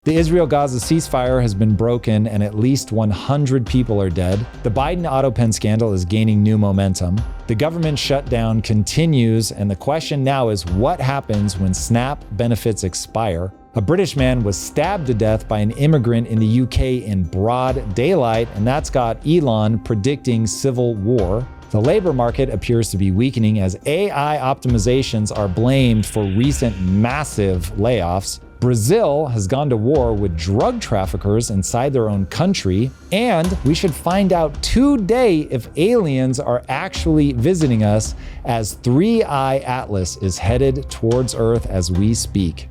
The Israel-Gaza ceasefire has been broken and at least 100 people are dead. The Biden Autopen scandal is gaining new momentum. The government shutdown continues, and the question now is what happens when SNAP benefits expire? A British man was stabbed to death by an immigrant in the UK in broad daylight, and that's got Elon predicting civil war. The labor market appears to be weakening as AI optimizations are blamed for recent massive layoffs. Brazil has gone to war with drug traffickers inside their own country, and we should find out today if aliens are actually visiting us as 3-Eye Atlas is headed towards Earth as we speak.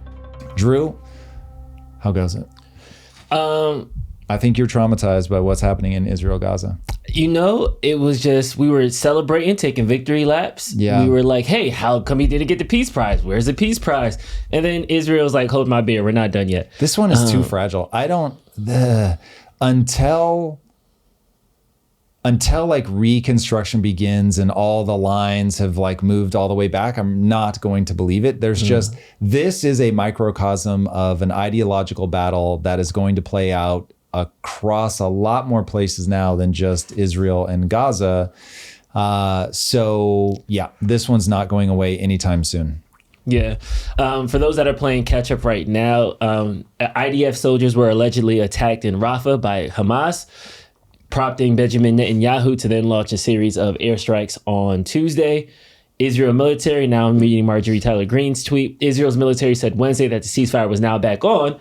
Drew, how goes it? I think you're traumatized by what's happening in Israel, Gaza. You know, it was just, we were celebrating, taking victory laps. Yeah. We were like, hey, how come he didn't get the peace prize? Where's the peace prize? And then Israel's like, hold my beer, we're not done yet. This one is too fragile. I don't, until like reconstruction begins and all the lines have like moved all the way back, I'm not going to believe it. There's just, this is a microcosm of an ideological battle that is going to play out across a lot more places now than just Israel and Gaza. So yeah, this one's not going away anytime soon. Yeah. For those that are playing catch up right now, IDF soldiers were allegedly attacked in Rafah by Hamas, prompting Benjamin Netanyahu to then launch a series of airstrikes on Tuesday. Israel military, now I'm reading Marjorie Taylor Greene's tweet, Israel's military said Wednesday that the ceasefire was now back on,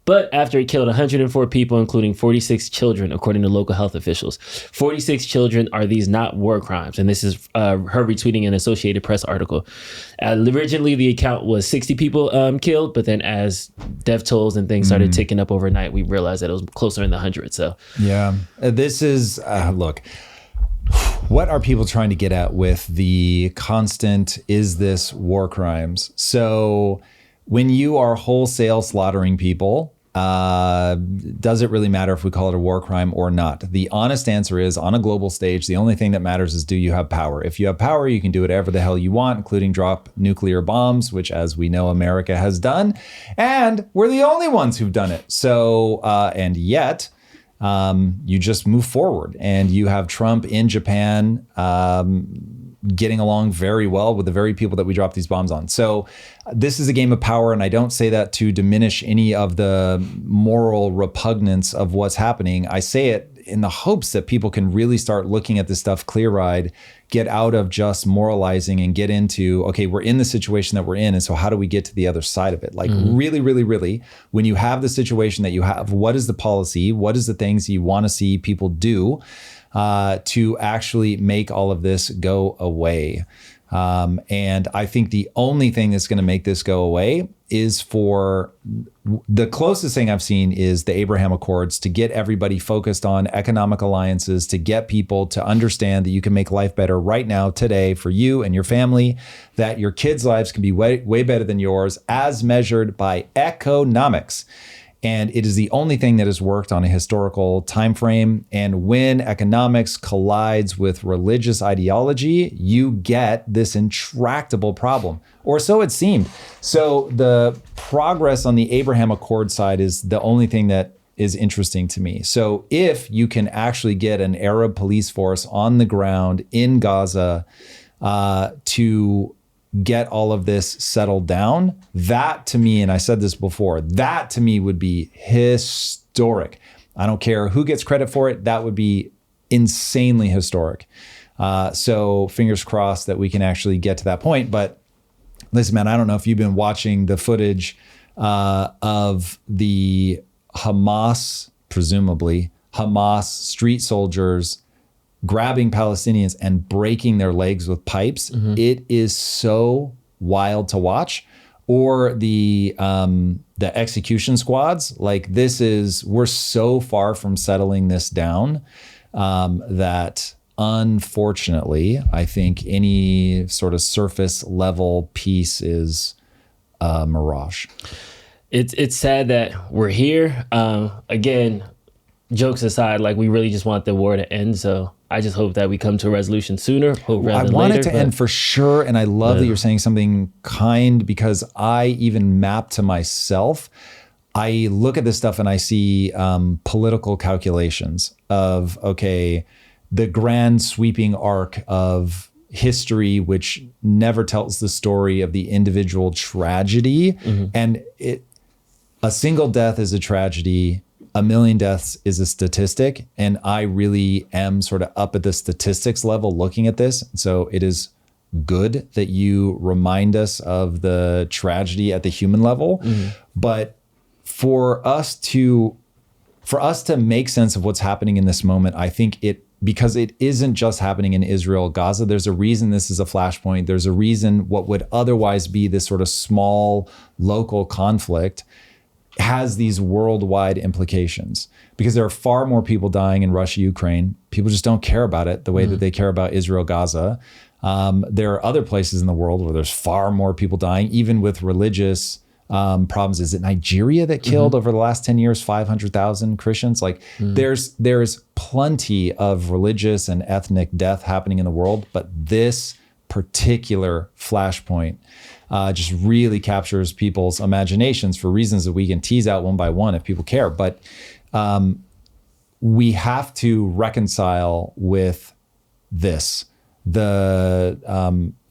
but after it killed 104 people, including 46 children, according to local health officials. 46 children, are these not war crimes? And this is her retweeting an Associated Press article. Originally, the account was 60 people killed, but then as death tolls and things started ticking up overnight, we realized that it was closer in the hundreds. So yeah, this is, look, what are people trying to get at with the constant, is this war crimes? So when you are wholesale slaughtering people, does it really matter if we call it a war crime or not? The honest answer is, on a global stage, the only thing that matters is, do you have power? If you have power, you can do whatever the hell you want, including drop nuclear bombs, which, as we know, America has done. And we're the only ones who've done it. So, and yet, you just move forward, and you have Trump in Japan, getting along very well with the very people that we dropped these bombs on. So this is a game of power, and I don't say that to diminish any of the moral repugnance of what's happening. I say it in the hopes that people can really start looking at this stuff clear-eyed, get out of just moralizing and get into, okay, we're in the situation that we're in, and so how do we get to the other side of it? Like really, really, really, when you have the situation that you have, what is the policy? What is the things you want to see people do to actually make all of this go away? And I think the only thing that's going to make this go away is, for the closest thing I've seen is the Abraham Accords, to get everybody focused on economic alliances, to get people to understand that you can make life better right now, today, for you and your family, that your kids' lives can be way, way better than yours as measured by economics. And it is the only thing that has worked on a historical time frame. And when economics collides with religious ideology, you get this intractable problem, or so it seemed. So the progress on the Abraham Accord side is the only thing that is interesting to me. So if you can actually get an Arab police force on the ground in Gaza to get all of this settled down, that to me, and I said this before, that to me would be historic. I don't care who gets credit for it. That would be insanely historic. So fingers crossed that we can actually get to that point. But listen, man, I don't know if you've been watching the footage of the Hamas, presumably Hamas street soldiers grabbing Palestinians and breaking their legs with pipes. It is so wild to watch. Or the execution squads. Like, this is, we're so far from settling this down that unfortunately, I think any sort of surface level peace is a mirage. It's sad that we're here. Again, jokes aside, like, we really just want the war to end. So I just hope that we come to a resolution sooner. Hope rather than want later, it to end for sure. And I love that you're saying something kind, because I even map to myself, I look at this stuff and I see political calculations of, okay, the grand sweeping arc of history, which never tells the story of the individual tragedy. And a single death is a tragedy. 1 million deaths is a statistic. And I really am sort of up at the statistics level looking at this. So it is good that you remind us of the tragedy at the human level. But for us to make sense of what's happening in this moment, I think because it isn't just happening in Israel, Gaza, there's a reason this is a flashpoint. There's a reason what would otherwise be this sort of small local conflict has these worldwide implications, because there are far more people dying in Russia, Ukraine. People just don't care about it the way that they care about Israel, Gaza. There are other places in the world where there's far more people dying, even with religious problems. Is it Nigeria that killed over the last 10 years 500,000 Christians? Like there's plenty of religious and ethnic death happening in the world, but this particular flashpoint just really captures people's imaginations for reasons that we can tease out one by one if people care. But we have to reconcile with this.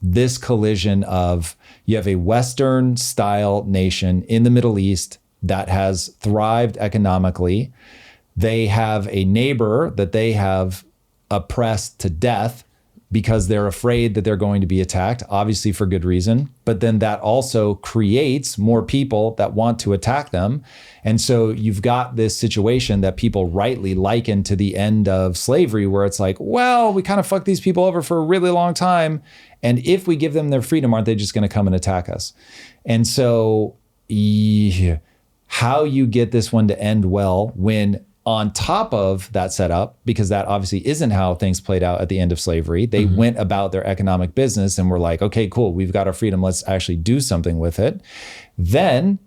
This collision of, you have a Western style nation in the Middle East that has thrived economically. They have a neighbor that they have oppressed to death because they're afraid that they're going to be attacked, obviously for good reason. But then that also creates more people that want to attack them. And so you've got this situation that people rightly liken to the end of slavery, where it's like, well, we kind of fucked these people over for a really long time. And if we give them their freedom, aren't they just going to come and attack us? And so how you get this one to end well when on top of that setup, because that obviously isn't how things played out at the end of slavery. They went about their economic business and were like, okay, cool, we've got our freedom. Let's actually do something with it. Then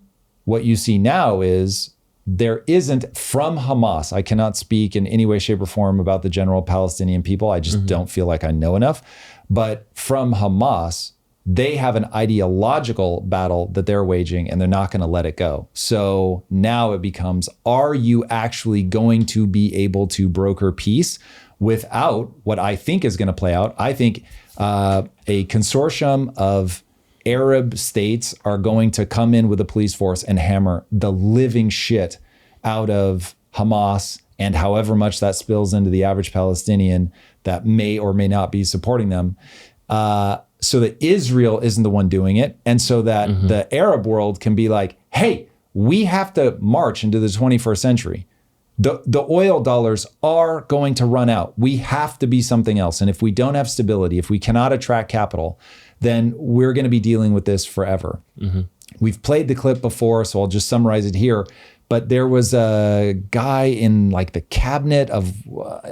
what you see now is there isn't, from Hamas, I cannot speak in any way, shape, or form about the general Palestinian people. I just don't feel like I know enough. But from Hamas, they have an ideological battle that they're waging, and they're not going to let it go. So now it becomes, are you actually going to be able to broker peace without what I think is going to play out? I think a consortium of Arab states are going to come in with a police force and hammer the living shit out of Hamas, and however much that spills into the average Palestinian that may or may not be supporting them. So that Israel isn't the one doing it. And so that the Arab world can be like, hey, we have to march into the 21st century. The oil dollars are going to run out. We have to be something else. And if we don't have stability, if we cannot attract capital, then we're going to be dealing with this forever. We've played the clip before, so I'll just summarize it here. But there was a guy in like the cabinet of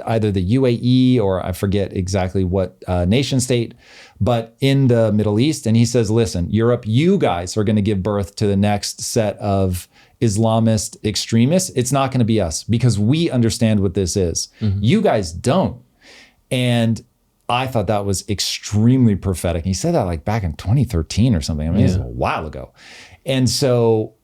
either the UAE or I forget exactly what nation state, but in the Middle East. And he says, listen, Europe, you guys are going to give birth to the next set of Islamist extremists. It's not going to be us because we understand what this is. You guys don't. And I thought that was extremely prophetic. He said that like back in 2013 or something. I mean, it was a while ago. And so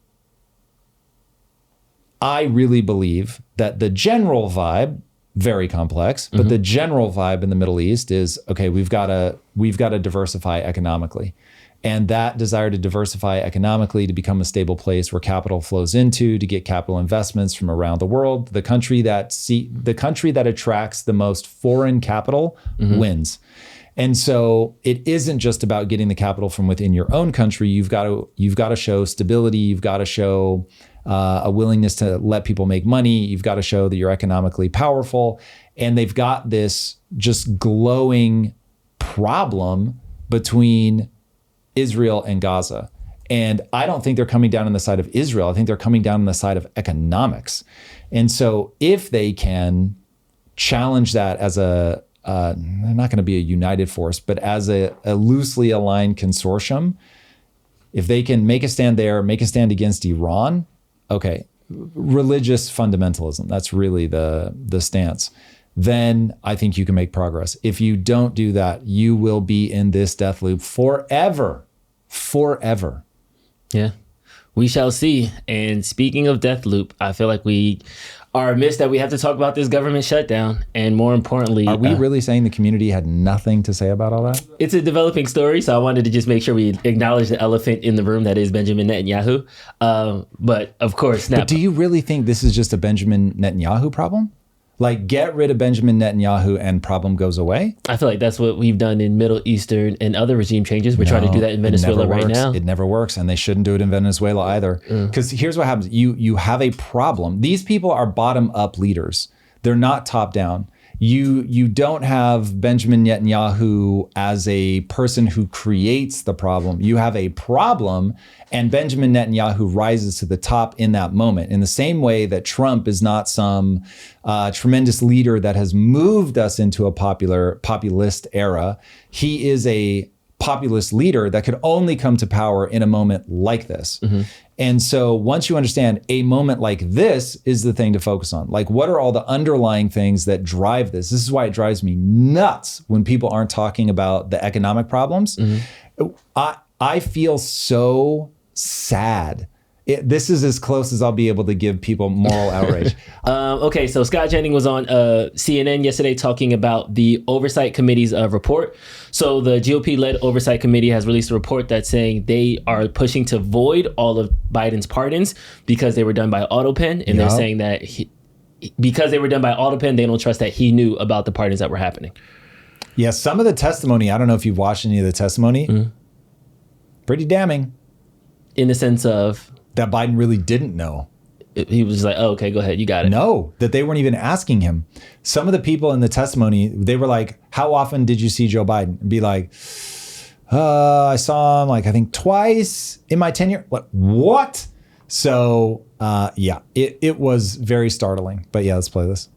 I really believe that the general vibe, very complex, but the general vibe in the Middle East is, okay, we've got to diversify economically. And that desire to diversify economically, to become a stable place where capital flows into, to get capital investments from around the world, the country that attracts the most foreign capital wins. And so it isn't just about getting the capital from within your own country. You've got to show stability. You've got to show a willingness to let people make money. You've got to show that you're economically powerful. And they've got this just glowing problem between Israel and Gaza. And I don't think they're coming down on the side of Israel. I think they're coming down on the side of economics. And so if they can challenge that as they're not going to be a united force, but as a loosely aligned consortium, if they can make a stand there, make a stand against Iran, okay, religious fundamentalism, that's really the stance, then I think you can make progress. If you don't do that, you will be in this death loop forever. Yeah. We shall see. And speaking of death loop, I feel like we are amiss that we have to talk about this government shutdown. And more importantly, are we really saying the community had nothing to say about all that? It's a developing story, so I wanted to just make sure we acknowledge the elephant in the room that is Benjamin Netanyahu. But of course, But do you really think this is just a Benjamin Netanyahu problem? Like, get rid of Benjamin Netanyahu and problem goes away? I feel like that's what we've done in Middle Eastern and other regime changes. We're trying to do that in Venezuela right now. It never works, and they shouldn't do it in Venezuela either. Because here's what happens. You have a problem. These people are bottom-up leaders. They're not top-down. You don't have Benjamin Netanyahu as a person who creates the problem. You have a problem, and Benjamin Netanyahu rises to the top in that moment. In the same way that Trump is not some tremendous leader that has moved us into a populist era, he is a populist leader that could only come to power in a moment like this. And so once you understand a moment like this is the thing to focus on, like what are all the underlying things that drive this? This is why it drives me nuts when people aren't talking about the economic problems. I feel so sad. This is as close as I'll be able to give people moral outrage. Okay, so Scott Jennings was on CNN yesterday talking about the Oversight Committee's report. So the GOP-led Oversight Committee has released a report that's saying they are pushing to void all of Biden's pardons because they were done by Autopen. And they're saying that because they were done by Autopen, they don't trust that he knew about the pardons that were happening. Yeah, some of the testimony, I don't know if you've watched any of the testimony, pretty damning. In the sense of? That Biden really didn't know. He was just like, oh, okay, go ahead, you got it. No, that they weren't even asking him. Some of the people in the testimony, they were like, how often did you see Joe Biden? And be like, I saw him like, I think twice in my tenure. What? So yeah, it was very startling. But yeah, let's play this.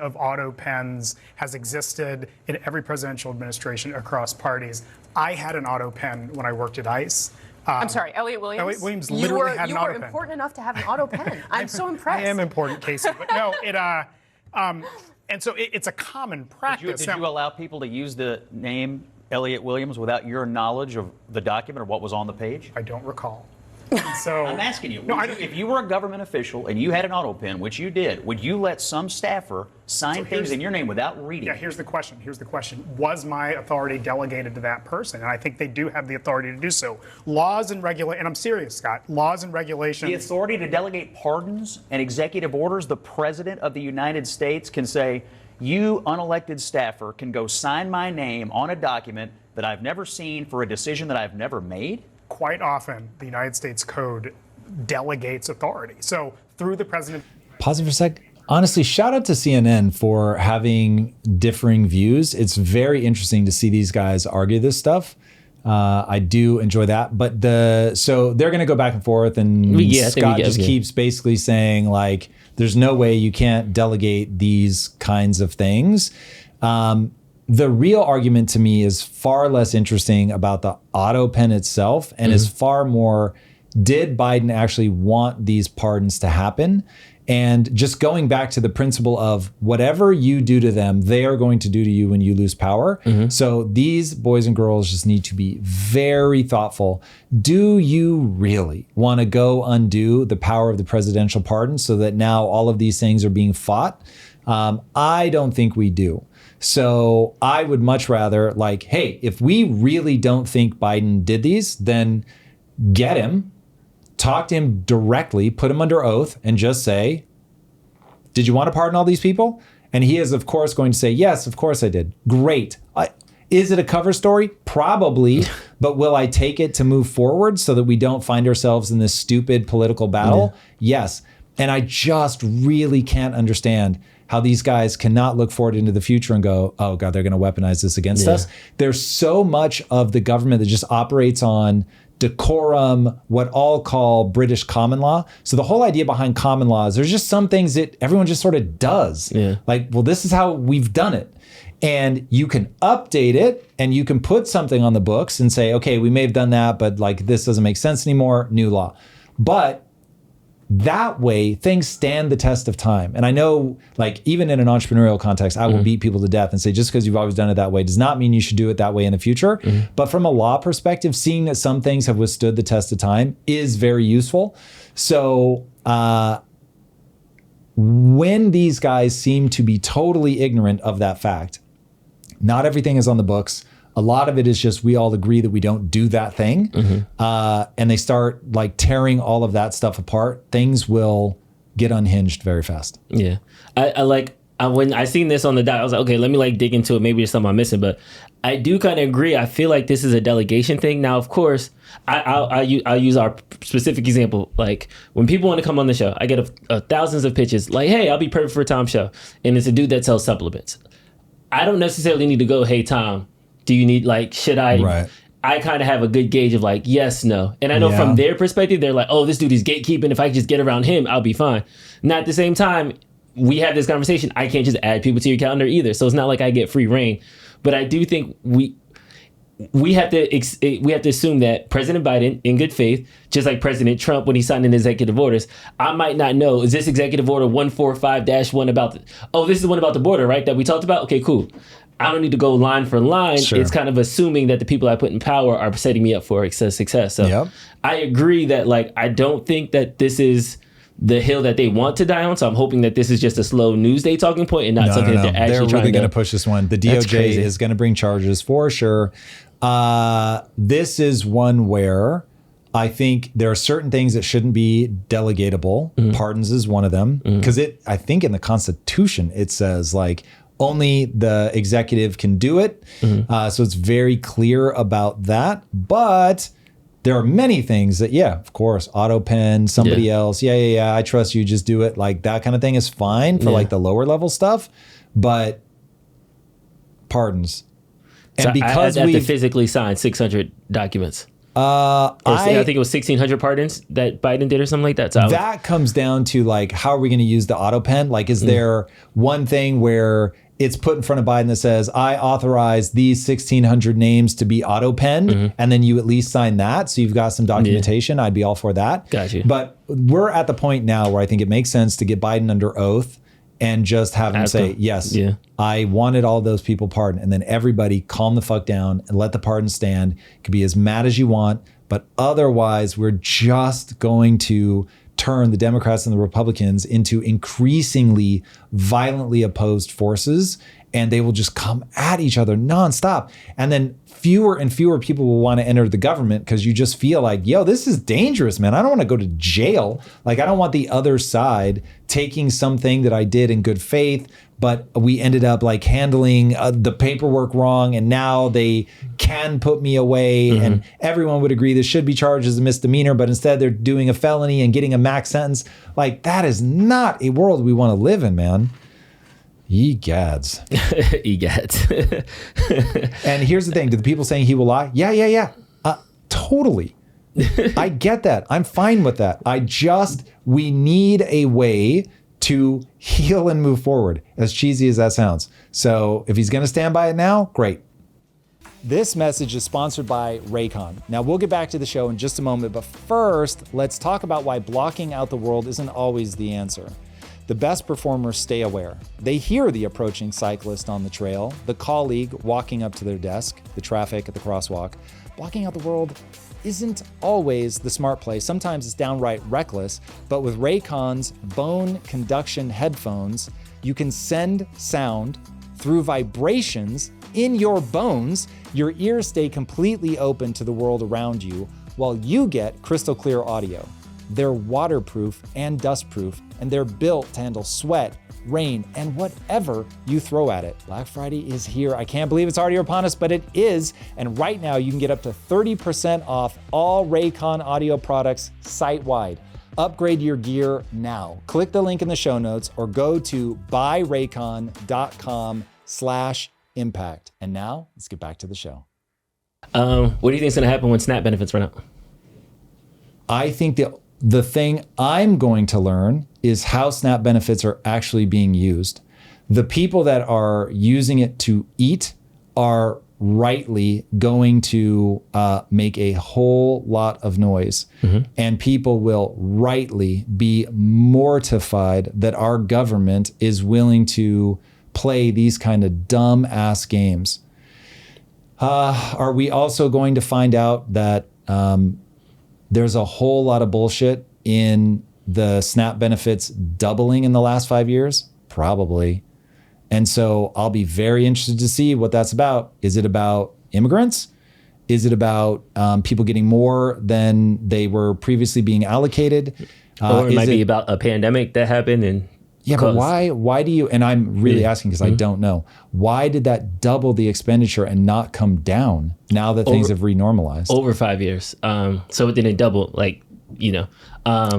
Of auto pens has existed in every presidential administration across parties. I had an auto pen when I worked at ICE. I'm sorry, Elliot Williams. Elliot Williams literally had an auto pen. You were important enough to have an auto pen. I'm so impressed. I am important, Casey. But no, and so it's a common practice. Did you allow people to use the name Elliot Williams without your knowledge of the document or what was on the page? I don't recall. So I'm asking you, if you were a government official and you had an auto pen, which you did, would you let some staffer sign things in your name without reading? Yeah, here's the question. Was my authority delegated to that person? And I think they do have the authority to do so. Laws and and I'm serious, Scott, laws and regulations. The authority to delegate pardons and executive orders, the President of the United States can say, you unelected staffer can go sign my name on a document that I've never seen for a decision that I've never made? Quite often, the United States Code delegates authority. So through the president. Pause it for a sec. Honestly, shout out to CNN for having differing views. It's very interesting to see these guys argue this stuff. I do enjoy that. But so they're going to go back and forth, and Scott just keeps basically saying, like, there's no way you can't delegate these kinds of things. The real argument to me is far less interesting about the auto pen itself and is far more, did Biden actually want these pardons to happen? And just going back to the principle of whatever you do to them, they are going to do to you when you lose power. So these boys and girls just need to be very thoughtful. Do you really want to go undo the power of the presidential pardon so that now all of these things are being fought? I don't think we do. So I would much rather, like, hey, if we really don't think Biden did these, then get him, talk to him directly, put him under oath, and just say, did you want to pardon all these people? And he is, of course, going to say, yes, of course I did. Great. Is it a cover story? Probably. But will I take it to move forward so that we don't find ourselves in this stupid political battle? Yes. And I just really can't understand how these guys cannot look forward into the future and go, oh God, they're going to weaponize this against us. There's so much of the government that just operates on decorum, what all call British common law. So the whole idea behind common law is there's just some things that everyone just sort of does. Like, well, this is how we've done it. And you can update it and you can put something on the books and say, okay, we may have done that, but like this doesn't make sense anymore, new law. But that way things stand the test of time. And I know, like, even in an entrepreneurial context, I will beat people to death and say, just because you've always done it that way does not mean you should do it that way in the future. But from a law perspective, seeing that some things have withstood the test of time is very useful. So when these guys seem to be totally ignorant of that fact, not everything is on the books. A lot of it is just we all agree that we don't do that thing. And they start like tearing all of that stuff apart. Things will get unhinged very fast. Yeah. When I seen this on the doc, I was like, okay, let me like dig into it. Maybe there's something I'm missing, but I do kind of agree. I feel like this is a delegation thing. Now, of course, I'll use our specific example. Like when people want to come on the show, I get thousands of pitches like, hey, I'll be perfect for Tom's show. And it's a dude that sells supplements. I don't necessarily need to go, hey, Tom, do you need, like, should I? Right. I kind of have a good gauge of like, yes, no. And I know from their perspective, they're like, oh, this dude is gatekeeping. If I just get around him, I'll be fine. Now, at the same time, we have this conversation. I can't just add people to your calendar either. So it's not like I get free reign. But I do think we have to assume that President Biden, in good faith, just like President Trump when he signed in executive orders, I might not know, is this executive order 145-1 about this is the one about the border, right? That we talked about? Okay, cool. I don't need to go line for line. Sure. It's kind of assuming that the people I put in power are setting me up for success. So I agree that, like, I don't think that this is the hill that they want to die on. So I'm hoping that this is just a slow news day talking point and not something that they're actually they're really going to push this one. The DOJ is going to bring charges for sure. This is one where I think there are certain things that shouldn't be delegatable. Pardons is one of them, because I think in the Constitution it says like only the executive can do it. So it's very clear about that. But there are many things that, of course, Autopen, somebody else, I trust you, just do it. Like that kind of thing is fine for like the lower level stuff, but pardons. And so because I have to physically sign 600 documents. I think it was 1,600 pardons that Biden did or something like that. So that comes down to like, how are we going to use the Autopen? Like, is there one thing where it's put in front of Biden that says, I authorize these 1,600 names to be auto-penned, and then you at least sign that, so you've got some documentation. I'd be all for that. Got you. But we're at the point now where I think it makes sense to get Biden under oath and just have him say, yes, I wanted all those people pardoned. And then everybody calm the fuck down and let the pardon stand. You can be as mad as you want, but otherwise we're just going to turn the Democrats and the Republicans into increasingly violently opposed forces, and they will just come at each other nonstop. And then fewer and fewer people will want to enter the government because you just feel like, yo, this is dangerous, man. I don't want to go to jail. Like, I don't want the other side taking something that I did in good faith, but we ended up like handling the paperwork wrong, and now they can put me away, and everyone would agree this should be charged as a misdemeanor, but instead they're doing a felony and getting a max sentence. Like, that is not a world we want to live in, man. Egads. Egads. And here's the thing. Do the people saying he will lie? Yeah. Totally. I get that. I'm fine with that. We need a way to heal and move forward, as cheesy as that sounds. So if he's going to stand by it now, great. This message is sponsored by Raycon. Now, we'll get back to the show in just a moment, but first, let's talk about why blocking out the world isn't always the answer. The best performers stay aware. They hear the approaching cyclist on the trail, the colleague walking up to their desk, the traffic at the crosswalk. Blocking out the world isn't always the smart play. Sometimes it's downright reckless, but with Raycon's bone conduction headphones, you can send sound through vibrations in your bones. Your ears stay completely open to the world around you while you get crystal clear audio. They're waterproof and dustproof, and they're built to handle sweat, rain, and whatever you throw at it. Black Friday is here. I can't believe it's already upon us, but it is. And right now you can get up to 30% off all Raycon audio products site-wide. Upgrade your gear now. Click the link in the show notes or go to buyraycon.com/impact. And now let's get back to the show. What do you think is going to happen when SNAP benefits run out? I think the thing I'm going to learn is how SNAP benefits are actually being used. The people that are using it to eat are rightly going to make a whole lot of noise, and people will rightly be mortified that our government is willing to play these kind of dumb ass games. Are we also going to find out that there's a whole lot of bullshit in the SNAP benefits doubling in the last 5 years? Probably. And so I'll be very interested to see what that's about. Is it about immigrants? Is it about people getting more than they were previously being allocated? Or it might be about a pandemic that happened and yeah, but why do you, and I'm really asking because I don't know, why did that double the expenditure and not come down now that things have renormalized? Over 5 years. So it didn't double, like, you know.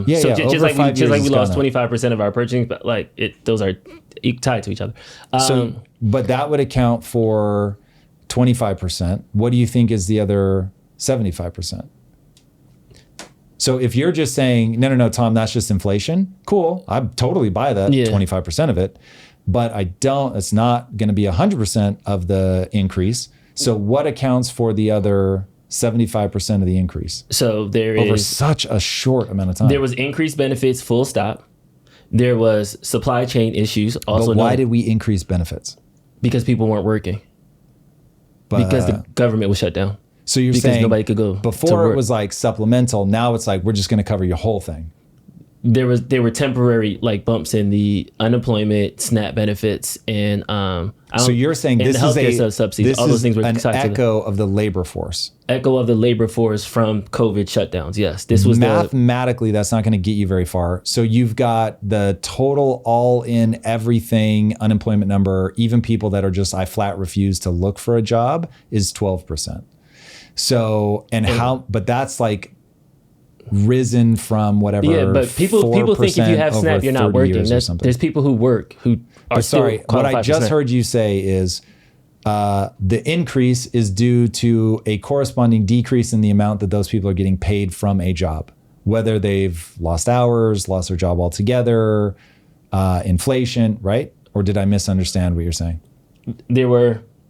Just like we lost 25% of our purchasing, but like those are tied to each other. But that would account for 25%. What do you think is the other 75%? So if you're just saying, no, Tom, that's just inflation, cool. I totally buy that 25% of it, but it's not going to be 100% of the increase. So what accounts for the other 75% of the increase? So there over such a short amount of time. There was increased benefits, full stop. There was supply chain issues. Also, but why did we increase benefits? Because people weren't working. Because the government was shut down. So you're because saying nobody could go before it was like supplemental. Now it's like we're just going to cover your whole thing. There were temporary like bumps in the unemployment, SNAP benefits, and so you're saying this is subsidies. All those things were an echo of the labor force. Echo of the labor force from COVID shutdowns. Yes, this was mathematically that's not going to get you very far. So you've got the total all-in everything unemployment number. Even people that are just I flat refuse to look for a job is 12%. So but that's like risen from whatever. Yeah, but people think if you have SNAP, you're not working. There's people who work who are still qualified. What I just heard you say is the increase is due to a corresponding decrease in the amount that those people are getting paid from a job, whether they've lost hours, lost their job altogether, inflation, right? Or did I misunderstand what you're saying?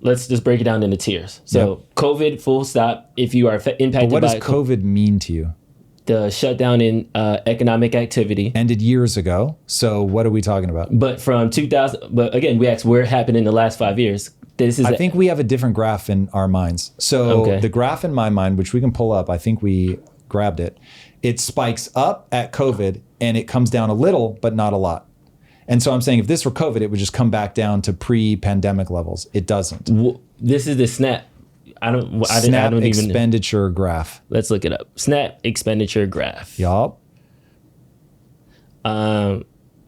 Let's just break it down into tiers. So COVID, full stop. If you are impacted by... But what does COVID mean to you? The shutdown in economic activity. Ended years ago. So what are we talking about? But from 2000... But again, we asked where it happened in the last 5 years. I think we have a different graph in our minds. So the graph in my mind, which we can pull up, I think we grabbed it. It spikes up at COVID and it comes down a little, but not a lot. And so I'm saying if this were COVID, it would just come back down to pre-pandemic levels. It doesn't. This is the SNAP. SNAP expenditure graph. Let's look it up. SNAP expenditure graph. Yup. But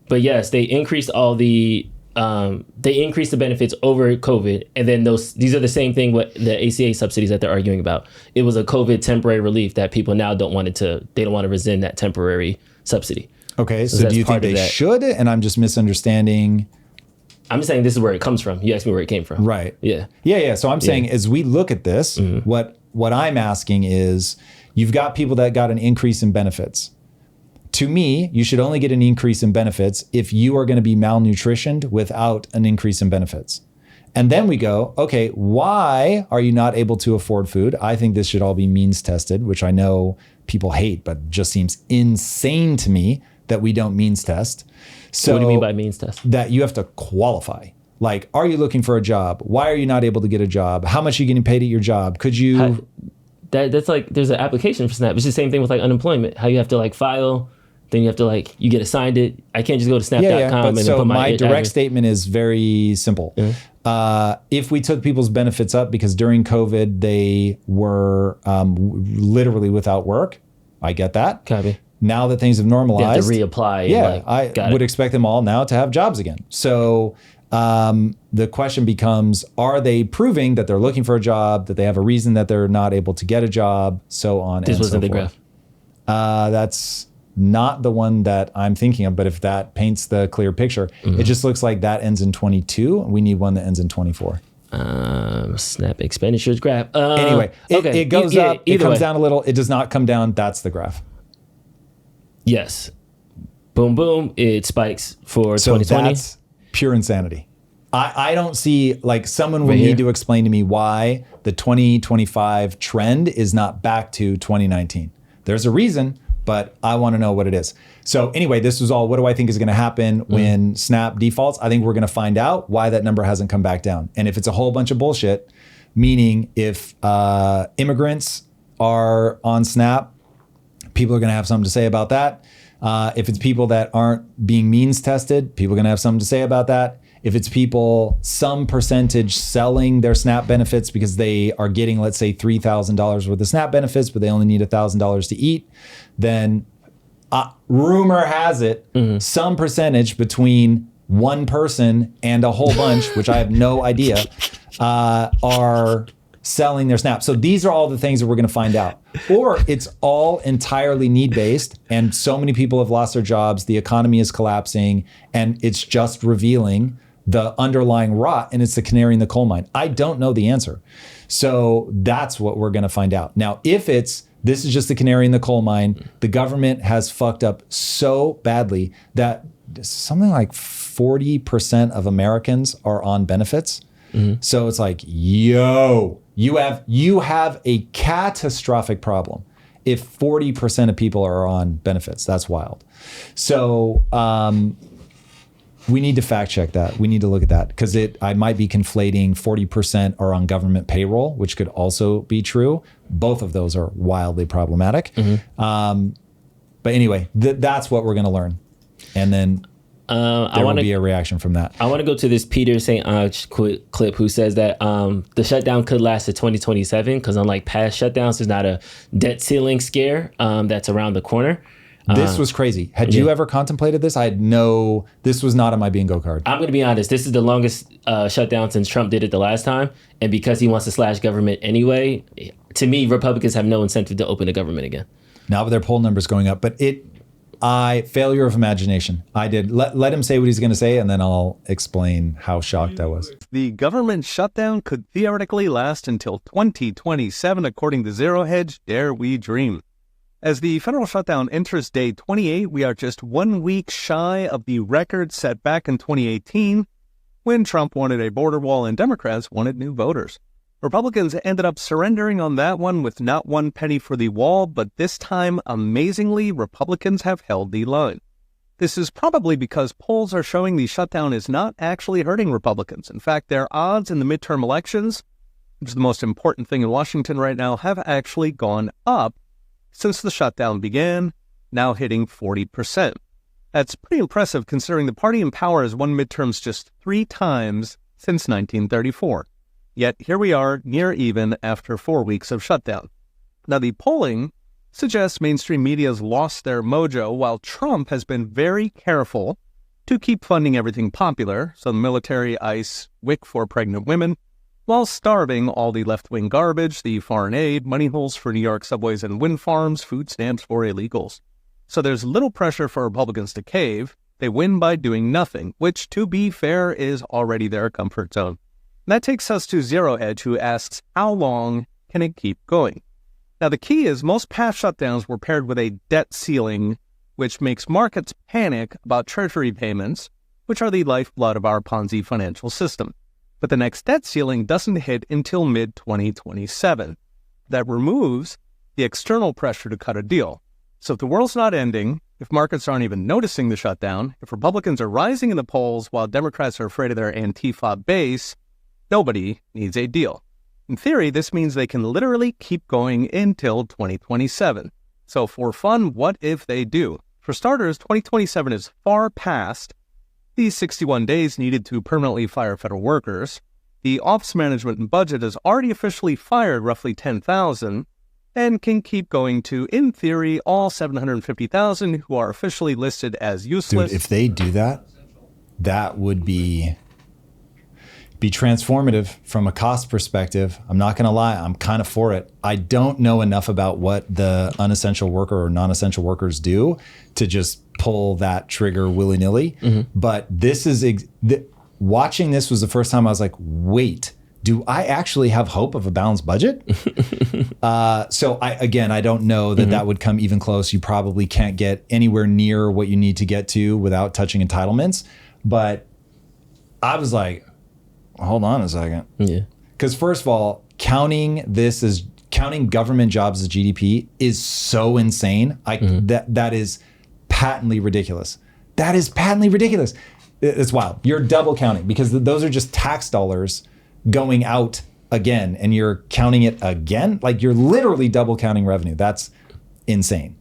yes, they increased the benefits over COVID, and then these are the same thing with the ACA subsidies that they're arguing about. It was a COVID temporary relief that people now don't want to rescind that temporary subsidy. Okay, so do you think they should? And I'm just misunderstanding. I'm just saying this is where it comes from. You asked me where it came from. Right. Yeah. Yeah. So I'm saying as we look at this, what I'm asking is you've got people that got an increase in benefits. To me, you should only get an increase in benefits if you are going to be malnutritioned without an increase in benefits. And then we go, okay, why are you not able to afford food? I think this should all be means tested, which I know people hate, but just seems insane to me that we don't means test. So what do you mean by means test? That you have to qualify. Like, are you looking for a job? Why are you not able to get a job? How much are you getting paid at your job? Could you... That's like, there's an application for SNAP. It's the same thing with like unemployment. How you have to like file, then you have to like, you get assigned it. I can't just go to snap.com and so put my direct statement is very simple. If we took people's benefits up because during COVID, they were literally without work, I get that. Copy. Now that things have normalized, they have to reapply. Yeah, I would expect them all now to have jobs again. So the question becomes, are they proving that they're looking for a job, that they have a reason that they're not able to get a job, so on and so forth? This wasn't the graph. That's not the one that I'm thinking of, but if that paints the clear picture, it just looks like that ends in 22. We need one that ends in 24. SNAP expenditures graph. Anyway, it goes up, it comes down a little, it does not come down. That's the graph. Yes. Boom, boom. It spikes for 2020. That's pure insanity. I don't see, like, someone will Right here. need to explain to me why the 2025 trend is not back to 2019. There's a reason, but I want to know what it is. So anyway, this was all, what do I think is going to happen when SNAP defaults? I think we're going to find out why that number hasn't come back down. And if it's a whole bunch of bullshit, meaning if immigrants are on SNAP, people are going to have something to say about that. If it's people that aren't being means tested, people are going to have something to say about that. If it's people, some percentage selling their SNAP benefits because they are getting, let's say, $3,000 worth of SNAP benefits, but they only need $1,000 to eat, then rumor has it, some percentage between one person and a whole bunch, which I have no idea, are selling their SNAP. So these are all the things that we're going to find out. Or it's all entirely need-based, and so many people have lost their jobs, the economy is collapsing, and it's just revealing the underlying rot, and it's the canary in the coal mine. I don't know the answer. So that's what we're going to find out. Now, if this is just the canary in the coal mine, the government has fucked up so badly that something like 40% of Americans are on benefits. So it's like, yo, you have a catastrophic problem if 40% of people are on benefits. That's wild. So we need to fact check that. We need to look at that, because I might be conflating 40% are on government payroll, which could also be true. Both of those are wildly problematic. But anyway, that's what we're going to learn. And then there will be a reaction from that. I want to go to this Peter St. Ange clip who says that the shutdown could last to 2027 because unlike past shutdowns, there's not a debt ceiling scare that's around the corner. This was crazy. Had you ever contemplated this? This was not on my bingo card. I'm going to be honest. This is the longest shutdown since Trump did it the last time. And because he wants to slash government anyway, to me, Republicans have no incentive to open the government again. Now with their poll numbers going up, but failure of imagination. I did. Let him say what he's going to say, and then I'll explain how shocked I was. The government shutdown could theoretically last until 2027, according to Zero Hedge. Dare we dream? As the federal shutdown enters day 28, we are just 1 week shy of the record set back in 2018, when Trump wanted a border wall and Democrats wanted new voters. Republicans ended up surrendering on that one with not one penny for the wall, but this time, amazingly, Republicans have held the line. This is probably because polls are showing the shutdown is not actually hurting Republicans. In fact, their odds in the midterm elections, which is the most important thing in Washington right now, have actually gone up since the shutdown began, now hitting 40%. That's pretty impressive considering the party in power has won midterms just 3 times since 1934. Yet here we are, near even after 4 weeks of shutdown. Now the polling suggests mainstream media's lost their mojo, while Trump has been very careful to keep funding everything popular, so the military, ICE, WIC for pregnant women, while starving all the left-wing garbage, the foreign aid, money holes for New York subways and wind farms, food stamps for illegals. So there's little pressure for Republicans to cave. They win by doing nothing, which, to be fair, is already their comfort zone. That takes us to Zero Hedge, who asks, how long can it keep going? Now, the key is most past shutdowns were paired with a debt ceiling, which makes markets panic about treasury payments, which are the lifeblood of our Ponzi financial system. But the next debt ceiling doesn't hit until mid-2027. That removes the external pressure to cut a deal. So if the world's not ending, if markets aren't even noticing the shutdown, if Republicans are rising in the polls while Democrats are afraid of their Antifa base, nobody needs a deal. In theory, this means they can literally keep going until 2027. So for fun, what if they do? For starters, 2027 is far past these 61 days needed to permanently fire federal workers. The Office Management and Budget has already officially fired roughly 10,000 and can keep going to, in theory, all 750,000 who are officially listed as useless. Dude, if they do that, that would be transformative from a cost perspective. I'm not going to lie. I'm kind of for it. I don't know enough about what the unessential worker or non-essential workers do to just pull that trigger willy-nilly. But this is watching this was the first time I was like, wait, do I actually have hope of a balanced budget? So I don't know that that would come even close. You probably can't get anywhere near what you need to get to without touching entitlements. But I was like, hold on a second. Yeah. Because first of all, counting government jobs as GDP is so insane. That is patently ridiculous. That is patently ridiculous. It's wild. You're double counting because those are just tax dollars going out again, and you're counting it again. Like you're literally double counting revenue. That's insane.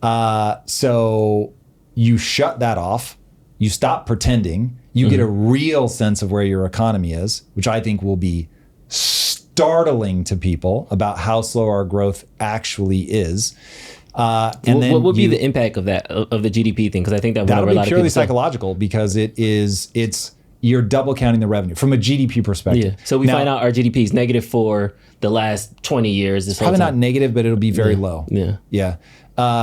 So you shut that off. You stop pretending. You get a real sense of where your economy is, which I think will be startling to people about how slow our growth actually is. And then what would be the impact of that, of the GDP thing? Because I think that'll be purely psychological because it's you're double counting the revenue from a GDP perspective. Yeah. So we find out our GDP is negative for the last 20 years. This probably not negative, but it'll be very low. Yeah. Yeah.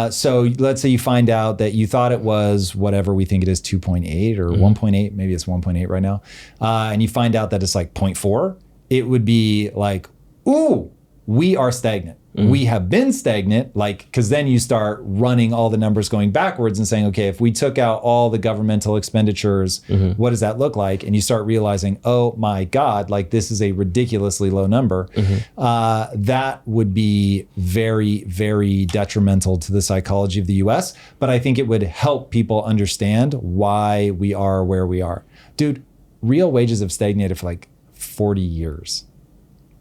So let's say you find out that you thought it was whatever we think it is, 2.8 or 1.8, maybe it's 1.8 right now. And you find out that it's like 0.4, it would be like, ooh, we are stagnant. We have been stagnant, like, because then you start running all the numbers going backwards and saying, okay, if we took out all the governmental expenditures, what does that look like? And you start realizing, oh my God, like this is a ridiculously low number. That would be very, very detrimental to the psychology of the US. But I think it would help people understand why we are where we are. Dude, real wages have stagnated for like 40 years.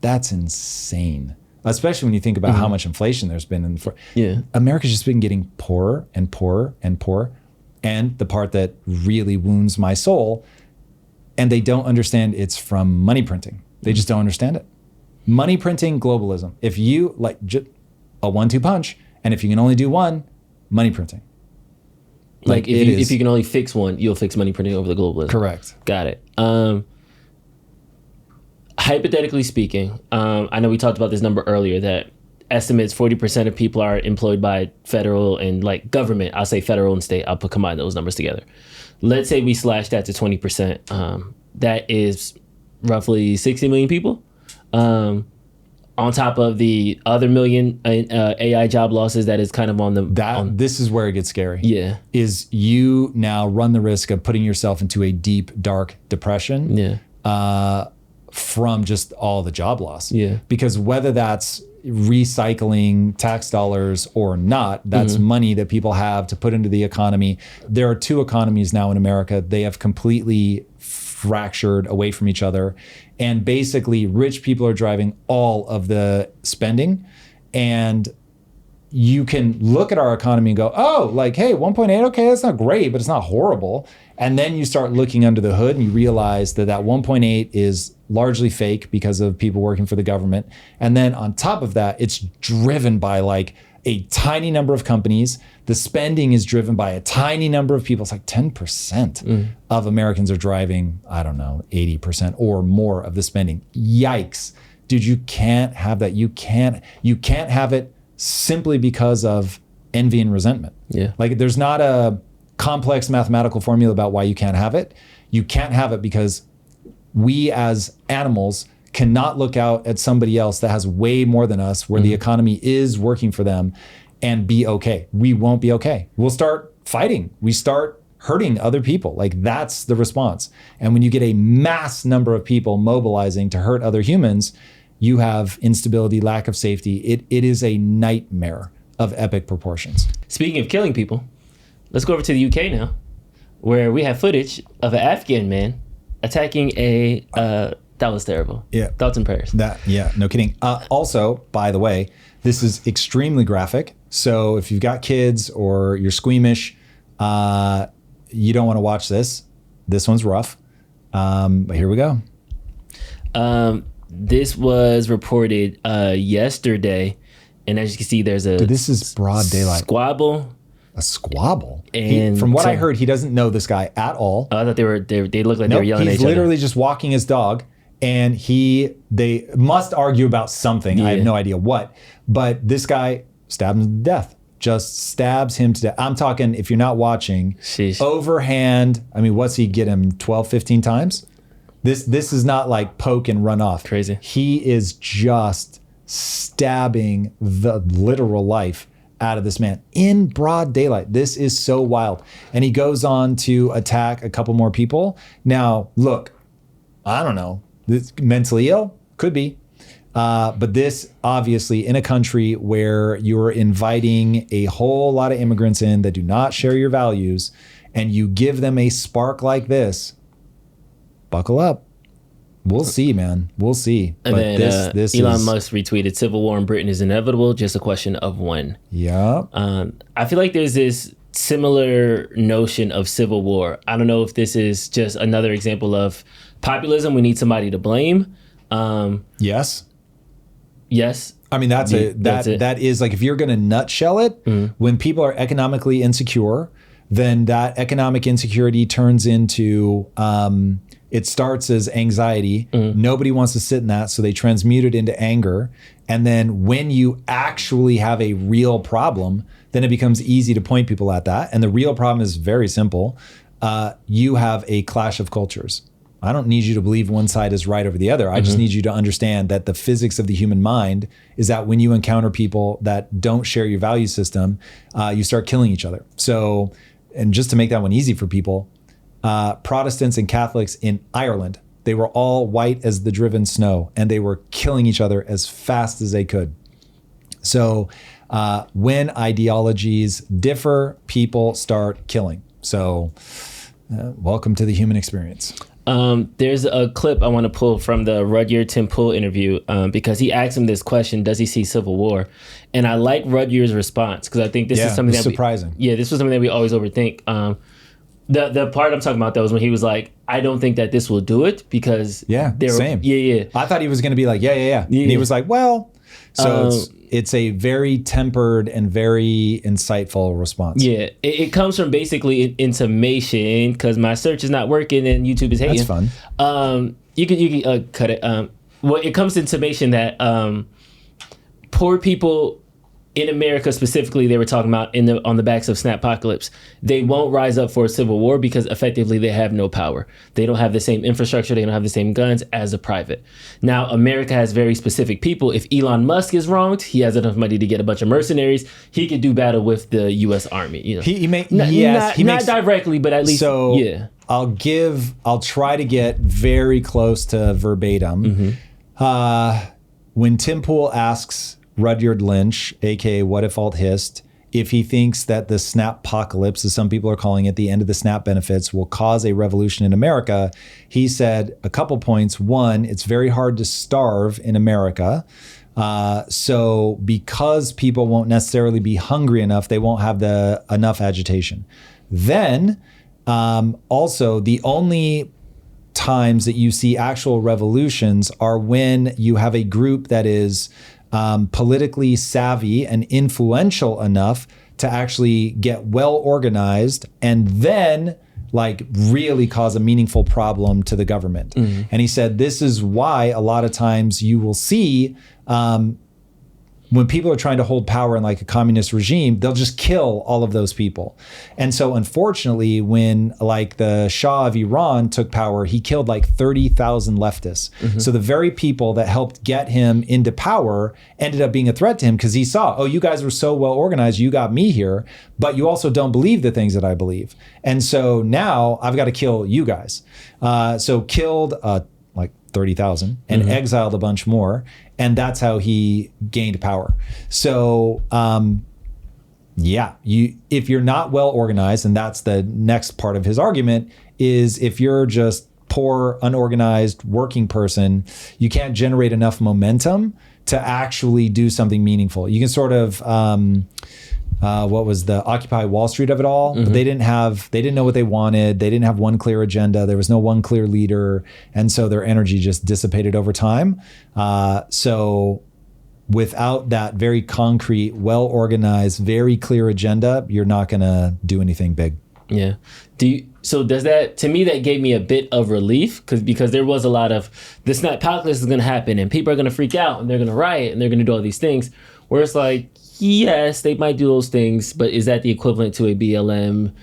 That's insane. Especially when you think about how much inflation there's been America's just been getting poorer and poorer and poorer. And the part that really wounds my soul, and they don't understand it's from money printing. They just don't understand it. Money printing, globalism. If you like a 1-2 punch, and if you can only do one, money printing. Like if you can only fix one, you'll fix money printing over the globalism. Correct. Got it. Hypothetically speaking, I know we talked about this number earlier that estimates 40% of people are employed by federal and like government. I'll say federal and state. I'll combine those numbers together. Let's say we slash that to 20%. That is roughly 60 million people. On top of the other million AI job losses that is kind of on the... This is where it gets scary. Yeah. Is you now run the risk of putting yourself into a deep, dark depression. Yeah. From just all the job loss. Yeah. Because whether that's recycling tax dollars or not, that's money that people have to put into the economy. There are two economies now in America. They have completely fractured away from each other. And basically, rich people are driving all of the spending. And you can look at our economy and go, oh, like, hey, 1.8, okay, that's not great, but it's not horrible. And then you start looking under the hood and you realize that 1.8 is largely fake because of people working for the government. And then on top of that, it's driven by like a tiny number of companies. The spending is driven by a tiny number of people. It's like 10% of Americans are driving, I don't know, 80% or more of the spending. Yikes. Dude, you can't have that. You can't have it simply because of envy and resentment. Yeah. Like there's not a complex mathematical formula about why you can't have it. You can't have it because we as animals cannot look out at somebody else that has way more than us, where the economy is working for them, and be okay. We won't be okay. We'll start fighting. We start hurting other people. Like that's the response. And when you get a mass number of people mobilizing to hurt other humans, you have instability, lack of safety. It is a nightmare of epic proportions. Speaking of killing people, let's go over to the UK now, where we have footage of an Afghan man attacking that was terrible. Yeah. Thoughts and prayers. No kidding. Also, by the way, this is extremely graphic. So if you've got kids or you're squeamish, you don't want to watch this. This one's rough. But here we go. This was reported yesterday, and as you can see, there's a... Dude, this is broad daylight. Squabble. A squabble? And from what I heard, he doesn't know this guy at all. I thought they looked like they were yelling at each other. He's literally just walking his dog, and they must argue about something. I have no idea what. But this guy stabbed him to death. Just stabs him to death. I'm talking, if you're not watching, Sheesh. Overhand. I mean, what's he get him 12, 15 times? This is not like poke and run off. Crazy. He is just stabbing the literal life out of this man in broad daylight. This is so wild. And he goes on to attack a couple more people. Now, look, I don't know. This, mentally ill? Could be. But this, obviously, in a country where you're inviting a whole lot of immigrants in that do not share your values, and you give them a spark like this, buckle up. We'll see, man. We'll see. And but then this Elon is, Musk retweeted, "Civil war in Britain is inevitable, just a question of when." Yeah. I feel like there's this similar notion of civil war. I don't know if this is just another example of populism. We need somebody to blame. Yes. Yes. I mean, that's it. That is like, if you're going to nutshell it, when people are economically insecure, then that economic insecurity turns into, it starts as anxiety. Nobody wants to sit in that. So they transmute it into anger. And then when you actually have a real problem, then it becomes easy to point people at that. And the real problem is very simple. You have a clash of cultures. I don't need you to believe one side is right over the other. I just need you to understand that the physics of the human mind is that when you encounter people that don't share your value system, you start killing each other. So, and just to make that one easy for people, Protestants and Catholics in Ireland, they were all white as the driven snow, and they were killing each other as fast as they could. So when ideologies differ, people start killing. So welcome to the human experience. There's a clip I want to pull from the Rudyard Tim Pool interview because he asked him this question: does he see civil war? And I like Rudyard's response because I think this is something that's surprising. This was something that we always overthink. The part I'm talking about though is when he was like, I don't think that this will do it because same. I thought he was going to be like, yeah. And he was like, well, so it's a very tempered and very insightful response. Yeah, it comes from basically intimation because my search is not working and YouTube is hating. That's fun. You can cut it. Well, it comes to intimation that poor people in America specifically, they were talking about on the backs of SNAPocalpyse, they won't rise up for a civil war because effectively they have no power. They don't have the same infrastructure. They don't have the same guns as a private. Now, America has very specific people. If Elon Musk is wronged, he has enough money to get a bunch of mercenaries. He could do battle with the U.S. Army. You know, not directly, but at least I'll try to get very close to verbatim. When Tim Pool asks Rudyard Lynch, aka What If Alt Hist, if he thinks that the SNAPocalpyse, as some people are calling it, the end of the SNAP benefits, will cause a revolution in America, he said a couple points. One, it's very hard to starve in America. So because people won't necessarily be hungry enough, they won't have enough agitation. Then also the only times that you see actual revolutions are when you have a group that is politically savvy and influential enough to actually get well organized and then like really cause a meaningful problem to the government. And he said this is why a lot of times you will see when people are trying to hold power in like a communist regime, they'll just kill all of those people. And so unfortunately, when like the Shah of Iran took power, he killed like 30,000 leftists. So the very people that helped get him into power ended up being a threat to him because he saw, oh, you guys were so well organized, you got me here, but you also don't believe the things that I believe. And so now I've got to kill you guys. So killed like 30,000 and exiled a bunch more. And that's how he gained power. So, if you're not well organized, and that's the next part of his argument, is if you're just poor, unorganized working person, you can't generate enough momentum to actually do something meaningful. You can sort of, what was the Occupy Wall Street of it all? But they didn't know what they wanted. They didn't have one clear agenda. There was no one clear leader. And so their energy just dissipated over time. So without that very concrete, well-organized, very clear agenda, you're not going to do anything big. Yeah. So does that, to me, that gave me a bit of relief because there was a lot of the SNAPocalpyse is going to happen and people are going to freak out and they're going to riot and they're going to do all these things where it's like, yes, they might do those things, but is that the equivalent to a BLM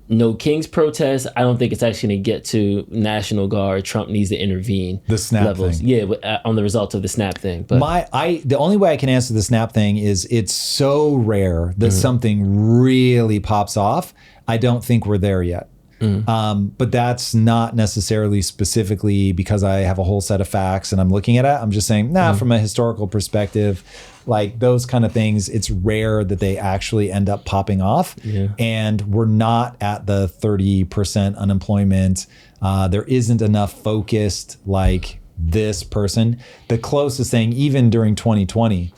No Kings protest? I don't think it's actually going to get to National Guard. Trump needs to intervene. The SNAP levels. thing. Yeah, on the results of the SNAP thing. But the only way I can answer the SNAP thing is it's so rare that something really pops off. I don't think we're there yet. But that's not necessarily specifically because I have a whole set of facts and I'm looking at it. I'm just saying, from a historical perspective, like those kind of things, it's rare that they actually end up popping off. And we're not at the 30% unemployment. There isn't enough focused like this person. The closest thing, even during 2020,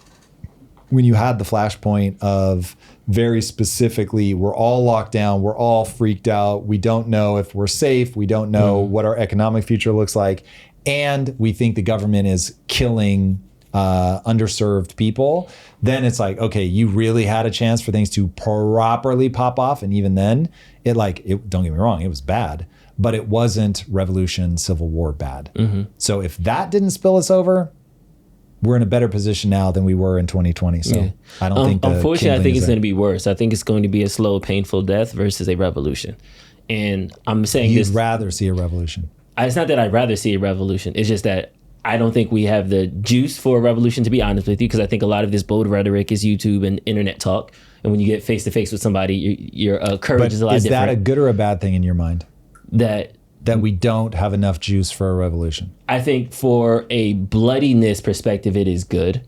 when you had the flashpoint of very specifically, we're all locked down, we're all freaked out, we don't know if we're safe, we don't know what our economic future looks like, and we think the government is killing underserved people, then it's like, okay, you really had a chance for things to properly pop off. And even then, don't get me wrong, it was bad, but it wasn't revolution, civil war bad. So if that didn't spill us over, we're in a better position now than we were in 2020. So I don't think unfortunately, I think it's going to be worse. I think it's going to be a slow, painful death versus a revolution. And I'm saying you'd rather see a revolution. It's not that I'd rather see a revolution. It's just that I don't think we have the juice for a revolution, to be honest with you, because I think a lot of this bold rhetoric is YouTube and internet talk. And when you get face to face with somebody, your courage is a lot different. Is that a good or a bad thing in your mind? That we don't have enough juice for a revolution? I think for a bloodiness perspective, it is good.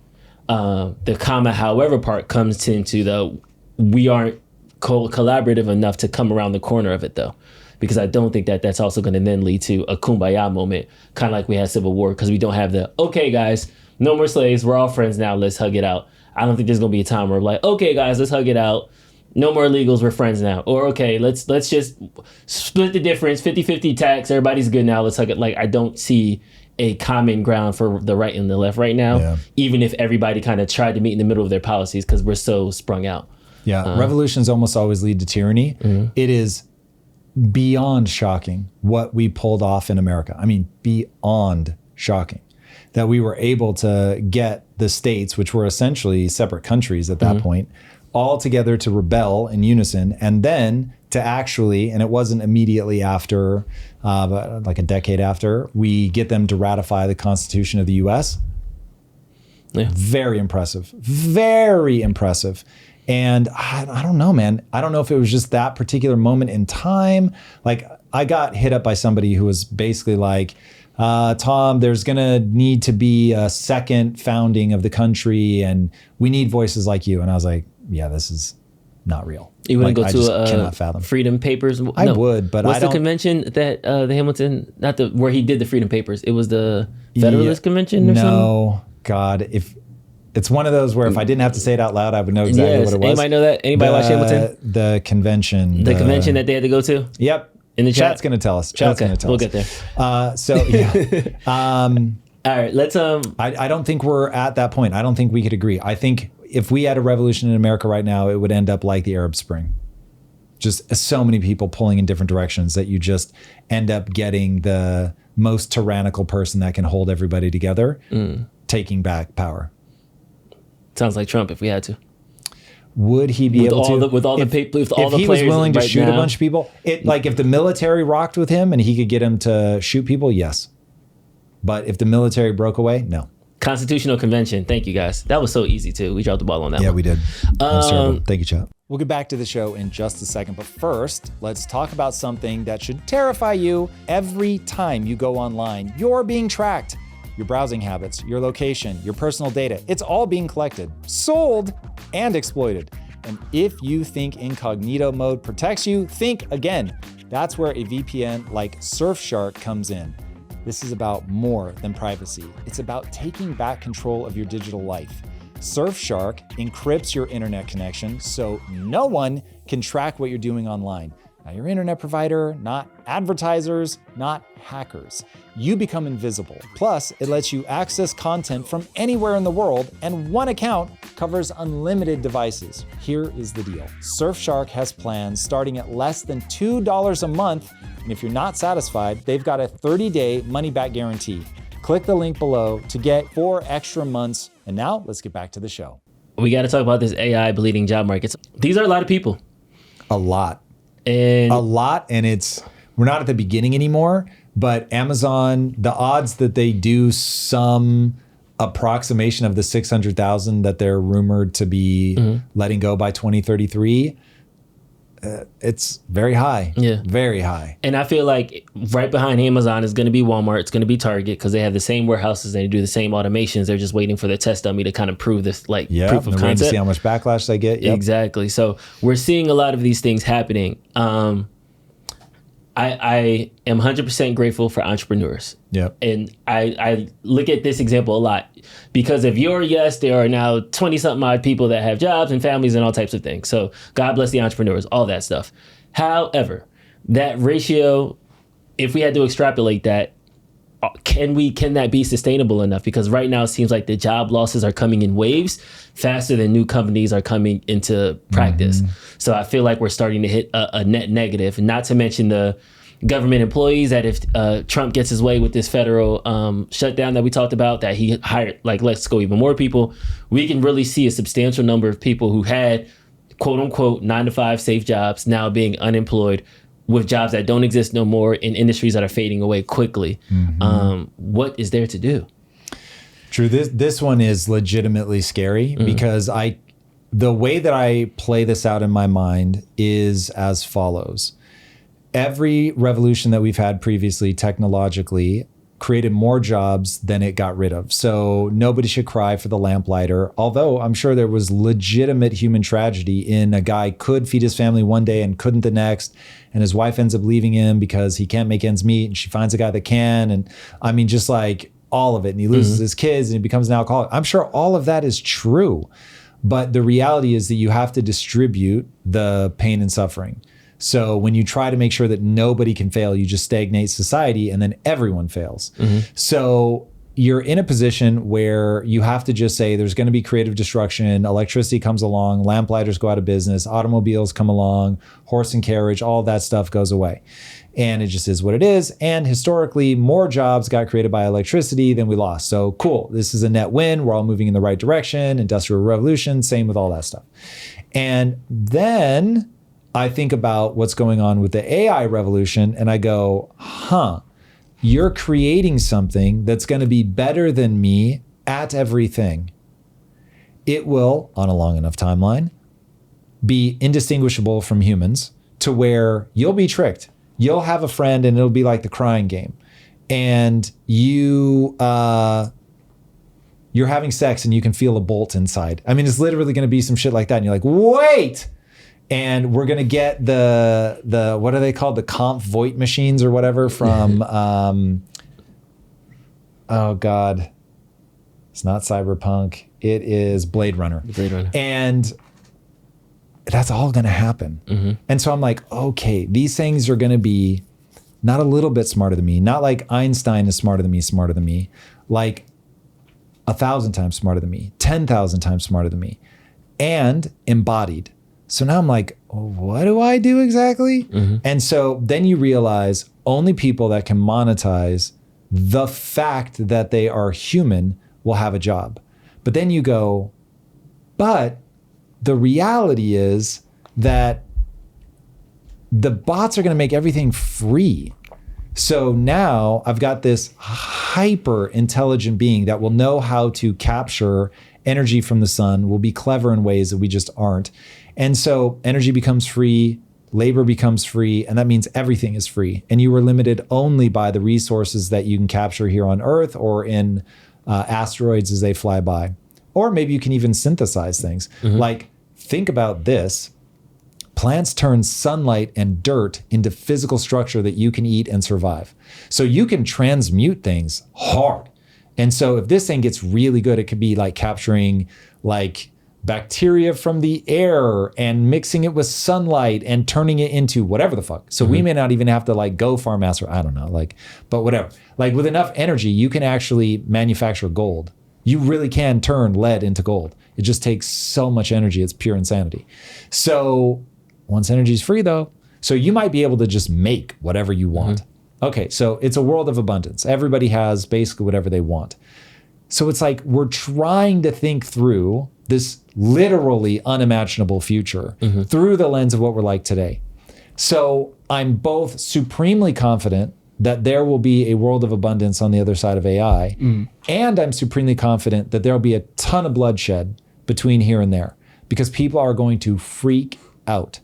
The comma however part comes into the we aren't collaborative enough to come around the corner of it, though. Because I don't think that that's also going to then lead to a kumbaya moment, kind of like we had Civil War, because we don't have the, okay, guys, no more slaves. We're all friends now. Let's hug it out. I don't think there's going to be a time where we're like, okay, guys, let's hug it out. No more illegals, we're friends now. Or, okay, let's just split the difference, 50-50 tax, everybody's good now, let's hug it. Like, I don't see a common ground for the right and the left right now, even if everybody kind of tried to meet in the middle of their policies, because we're so sprung out. Revolutions almost always lead to tyranny. It is beyond shocking what we pulled off in America. I mean, beyond shocking that we were able to get the states, which were essentially separate countries at that point, all together to rebel in unison, and then to actually, and it wasn't immediately after, but like a decade after, we get them to ratify the Constitution of the US. Very impressive. Very impressive. And I don't know, man. I don't know if it was just that particular moment in time. Like, I got hit up by somebody who was basically like, Tom, there's going to need to be a second founding of the country, and we need voices like you. And I was like, yeah, this is not real. You wouldn't like, go to cannot fathom. Freedom Papers? No. I would, but what's I don't. The convention that the Hamilton, not the where he did the Freedom Papers? It was the Federalist Convention or something? No, God, if it's one of those where if I didn't have to say it out loud, I would know exactly what it was. Anybody know that? Anybody watch Hamilton? The convention. The convention that they had to go to? Yep. In the Chat's going to tell us. Chat's going to tell us. We'll get there. So yeah. All right, let's. I don't think we're at that point. I don't think we could agree. I think if we had a revolution in America right now, it would end up like the Arab Spring. Just so many people pulling in different directions that you just end up getting the most tyrannical person that can hold everybody together, taking back power. Sounds like Trump if we had to. Would he be able to? If he was willing to shoot a bunch of people, like if the military rocked with him and he could get him to shoot people, yes. But if the military broke away, no. Constitutional Convention. Thank you, guys. That was so easy, too. We dropped the ball on that one. Yeah, we did. Thank you, Chat. We'll get back to the show in just a second. But first, let's talk about something that should terrify you every time you go online. You're being tracked. Your browsing habits, your location, your personal data. It's all being collected, sold, and exploited. And if you think incognito mode protects you, think again. That's where a VPN like Surfshark comes in. This is about more than privacy. It's about taking back control of your digital life. Surfshark encrypts your internet connection so no one can track what you're doing online. Not your internet provider, not advertisers, not hackers. You become invisible. Plus, it lets you access content from anywhere in the world, and one account covers unlimited devices. Here is the deal. Surfshark has plans starting at less than $2 a month, and if you're not satisfied, they've got a 30-day money-back guarantee. Click the link below to get 4 extra months. And now, let's get back to the show. We got to talk about this AI bleeding job markets. These are a lot of people. A lot. And we're not at the beginning anymore, but Amazon, the odds that they do some approximation of the 600,000 that they're rumored to be letting go by 2033, it's very high. Yeah. Very high. And I feel like right behind Amazon is going to be Walmart. It's going to be Target because they have the same warehouses. They do the same automations. They're just waiting for the test dummy to kind of prove this, like proof of They're waiting to concept. see how much backlash they get. Yep. Exactly. So we're seeing a lot of these things happening. I am 100% grateful for entrepreneurs. Yep. And I look at this example a lot because of your yes, there are now 20 something odd people that have jobs and families and all types of things. So God bless the entrepreneurs, all that stuff. However, that ratio, if we had to extrapolate that, can that be sustainable enough? Because right now it seems like the job losses are coming in waves faster than new companies are coming into practice. So I feel like we're starting to hit a net negative, not to mention the government employees that if Trump gets his way with this federal shutdown that we talked about, that he hired, like, let's go even more people, we can really see a substantial number of people who had quote unquote 9-to-5 safe jobs now being unemployed with jobs that don't exist no more in industries that are fading away quickly. What is there to do? True. This one is legitimately scary because the way that I play this out in my mind is as follows. Every revolution that we've had previously technologically created more jobs than it got rid of. So nobody should cry for the lamplighter, although I'm sure there was legitimate human tragedy in a guy could feed his family one day and couldn't the next, and his wife ends up leaving him because he can't make ends meet, and she finds a guy that can, and I mean, just like all of it, and he loses his kids and he becomes an alcoholic. I'm sure all of that is true, but the reality is that you have to distribute the pain and suffering. So when you try to make sure that nobody can fail, you just stagnate society and then everyone fails. So you're in a position where you have to just say there's going to be creative destruction. Electricity comes along, lamplighters go out of business, automobiles come along, horse and carriage, all that stuff goes away. And it just is what it is. And historically, more jobs got created by electricity than we lost. So cool, this is a net win. We're all moving in the right direction. Industrial revolution, same with all that stuff. And then I think about what's going on with the AI revolution and I go, you're creating something that's going to be better than me at everything. It will, on a long enough timeline, be indistinguishable from humans to where you'll be tricked. You'll have a friend and it'll be like the crying game. And you're having sex and you can feel a bolt inside. I mean, it's literally going to be some shit like that. And you're like, wait. And we're going to get the what are they called? The Comp Voight machines or whatever from, oh God, it's not Cyberpunk. It is Blade Runner. Blade Runner. And that's all going to happen. And so I'm like, okay, these things are going to be not a little bit smarter than me. Not like Einstein is smarter than me, like 1,000 times smarter than me, 10,000 times smarter than me, and embodied. So now I'm like, what do I do exactly? And so then you realize only people that can monetize the fact that they are human will have a job. But then you go, but the reality is that the bots are going to make everything free. So now I've got this hyper intelligent being that will know how to capture energy from the sun, will be clever in ways that we just aren't. And so energy becomes free, labor becomes free, and that means everything is free. And you are limited only by the resources that you can capture here on Earth or in asteroids as they fly by. Or maybe you can even synthesize things. Like, think about this. Plants turn sunlight and dirt into physical structure that you can eat and survive. So you can transmute things hard. And so if this thing gets really good, it could be like capturing like bacteria from the air and mixing it with sunlight and turning it into whatever the fuck. So we may not even have to like go farm master, I don't know, like, but whatever. Like with enough energy, you can actually manufacture gold. You really can turn lead into gold. It just takes so much energy. It's pure insanity. So once energy is free though, so you might be able to just make whatever you want. Okay, so it's a world of abundance. Everybody has basically whatever they want. So it's like we're trying to think through this literally unimaginable future through the lens of what we're like today. So I'm both supremely confident that there will be a world of abundance on the other side of AI, and I'm supremely confident that there will be a ton of bloodshed between here and there because people are going to freak out.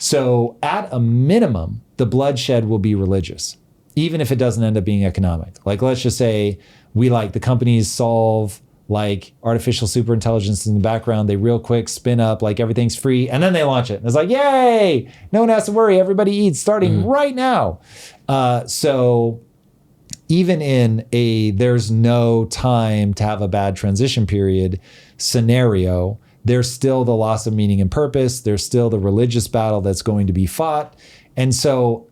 So at a minimum, the bloodshed will be religious, even if it doesn't end up being economic. Like, let's just say the companies solve like artificial superintelligence in the background. They real quick spin up like everything's free, and then they launch it. And it's like, yay, no one has to worry. Everybody eats starting right now. So even in there's no time to have a bad transition period scenario, there's still the loss of meaning and purpose. There's still the religious battle that's going to be fought. And so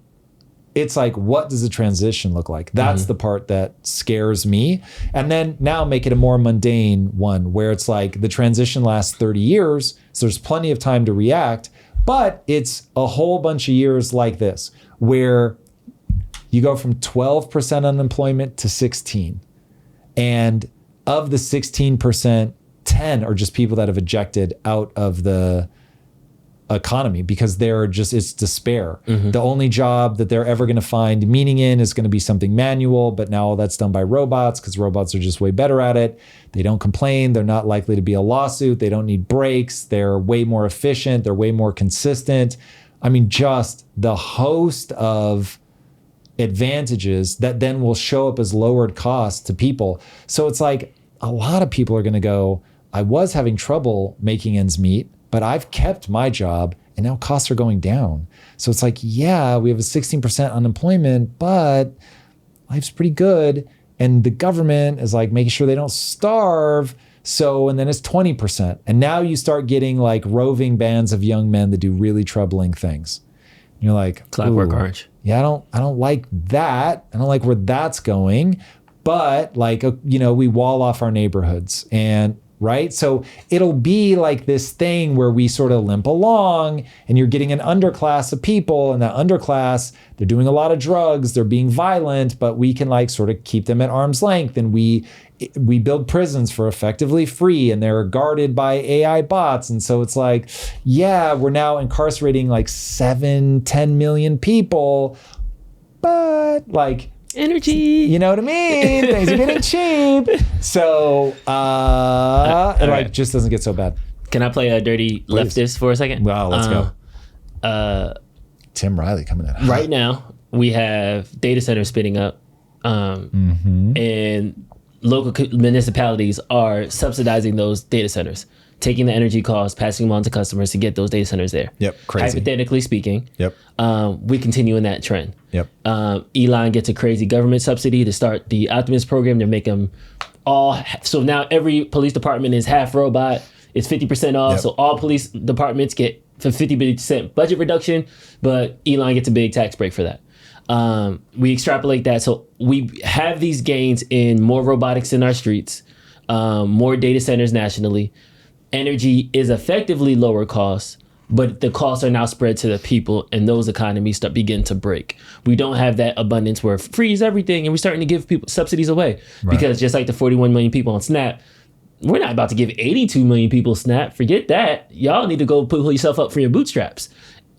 it's like, what does the transition look like? That's the part that scares me. And then now make it a more mundane one where it's like the transition lasts 30 years. So there's plenty of time to react, but it's a whole bunch of years like this where you go from 12% unemployment to 16. And of the 16%, 10 are just people that have ejected out of the economy because it's despair. The only job that they're ever going to find meaning in is going to be something manual, but now all that's done by robots because robots are just way better at it. They don't complain. They're not likely to be a lawsuit. They don't need breaks. They're way more efficient. They're way more consistent. I mean, just the host of advantages that then will show up as lowered costs to people. So it's like a lot of people are going to go, I was having trouble making ends meet, but I've kept my job and now costs are going down. So it's like, yeah, we have a 16% unemployment, but life's pretty good. And the government is like making sure they don't starve. So, and then it's 20%. And now you start getting like roving bands of young men that do really troubling things. And you're like, Clockwork Orange. Yeah, I don't like that. I don't like where that's going. But like, we wall off our neighborhoods and right? So it'll be like this thing where we sort of limp along and you're getting an underclass of people, and that underclass, they're doing a lot of drugs, they're being violent, but we can like sort of keep them at arm's length, and we build prisons for effectively free, and they're guarded by AI bots. And so it's like, yeah, we're now incarcerating like 7-10 million people, but like, energy, you know what I mean? Things are getting cheap. So, right. just doesn't get so bad. Can I play a dirty leftist for a second? Well, let's go. Tim Riley coming in. Right now, we have data centers spinning up, and local municipalities are subsidizing those data centers, taking the energy costs, passing them on to customers to get those data centers there. Yep, crazy. Hypothetically speaking, yep, we continue in that trend. Yep. Elon gets a crazy government subsidy to start the Optimus program to make them all. So now every police department is half robot. It's 50% off. Yep. So all police departments get for 50% budget reduction, but Elon gets a big tax break for that. We extrapolate that. So we have these gains in more robotics in our streets, more data centers nationally. Energy is effectively lower costs, but the costs are now spread to the people, and those economies begin to break. We don't have that abundance where freeze everything and we're starting to give people subsidies away. Right. Because just like the 41 million people on SNAP, we're not about to give 82 million people SNAP. Forget that. Y'all need to go pull yourself up from your bootstraps.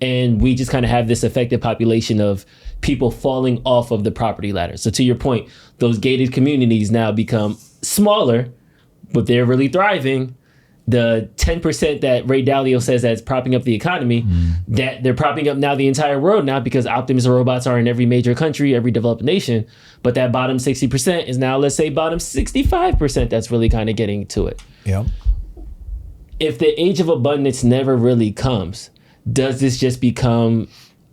And we just kind of have this affected population of people falling off of the property ladder. So to your point, those gated communities now become smaller, but they're really thriving. The 10% that Ray Dalio says that's propping up the economy, that they're propping up now the entire world now because Optimus robots are in every major country, every developed nation. But that bottom 60% is now, let's say, bottom 65% that's really kind of getting to it. Yeah. If the age of abundance never really comes, does this just become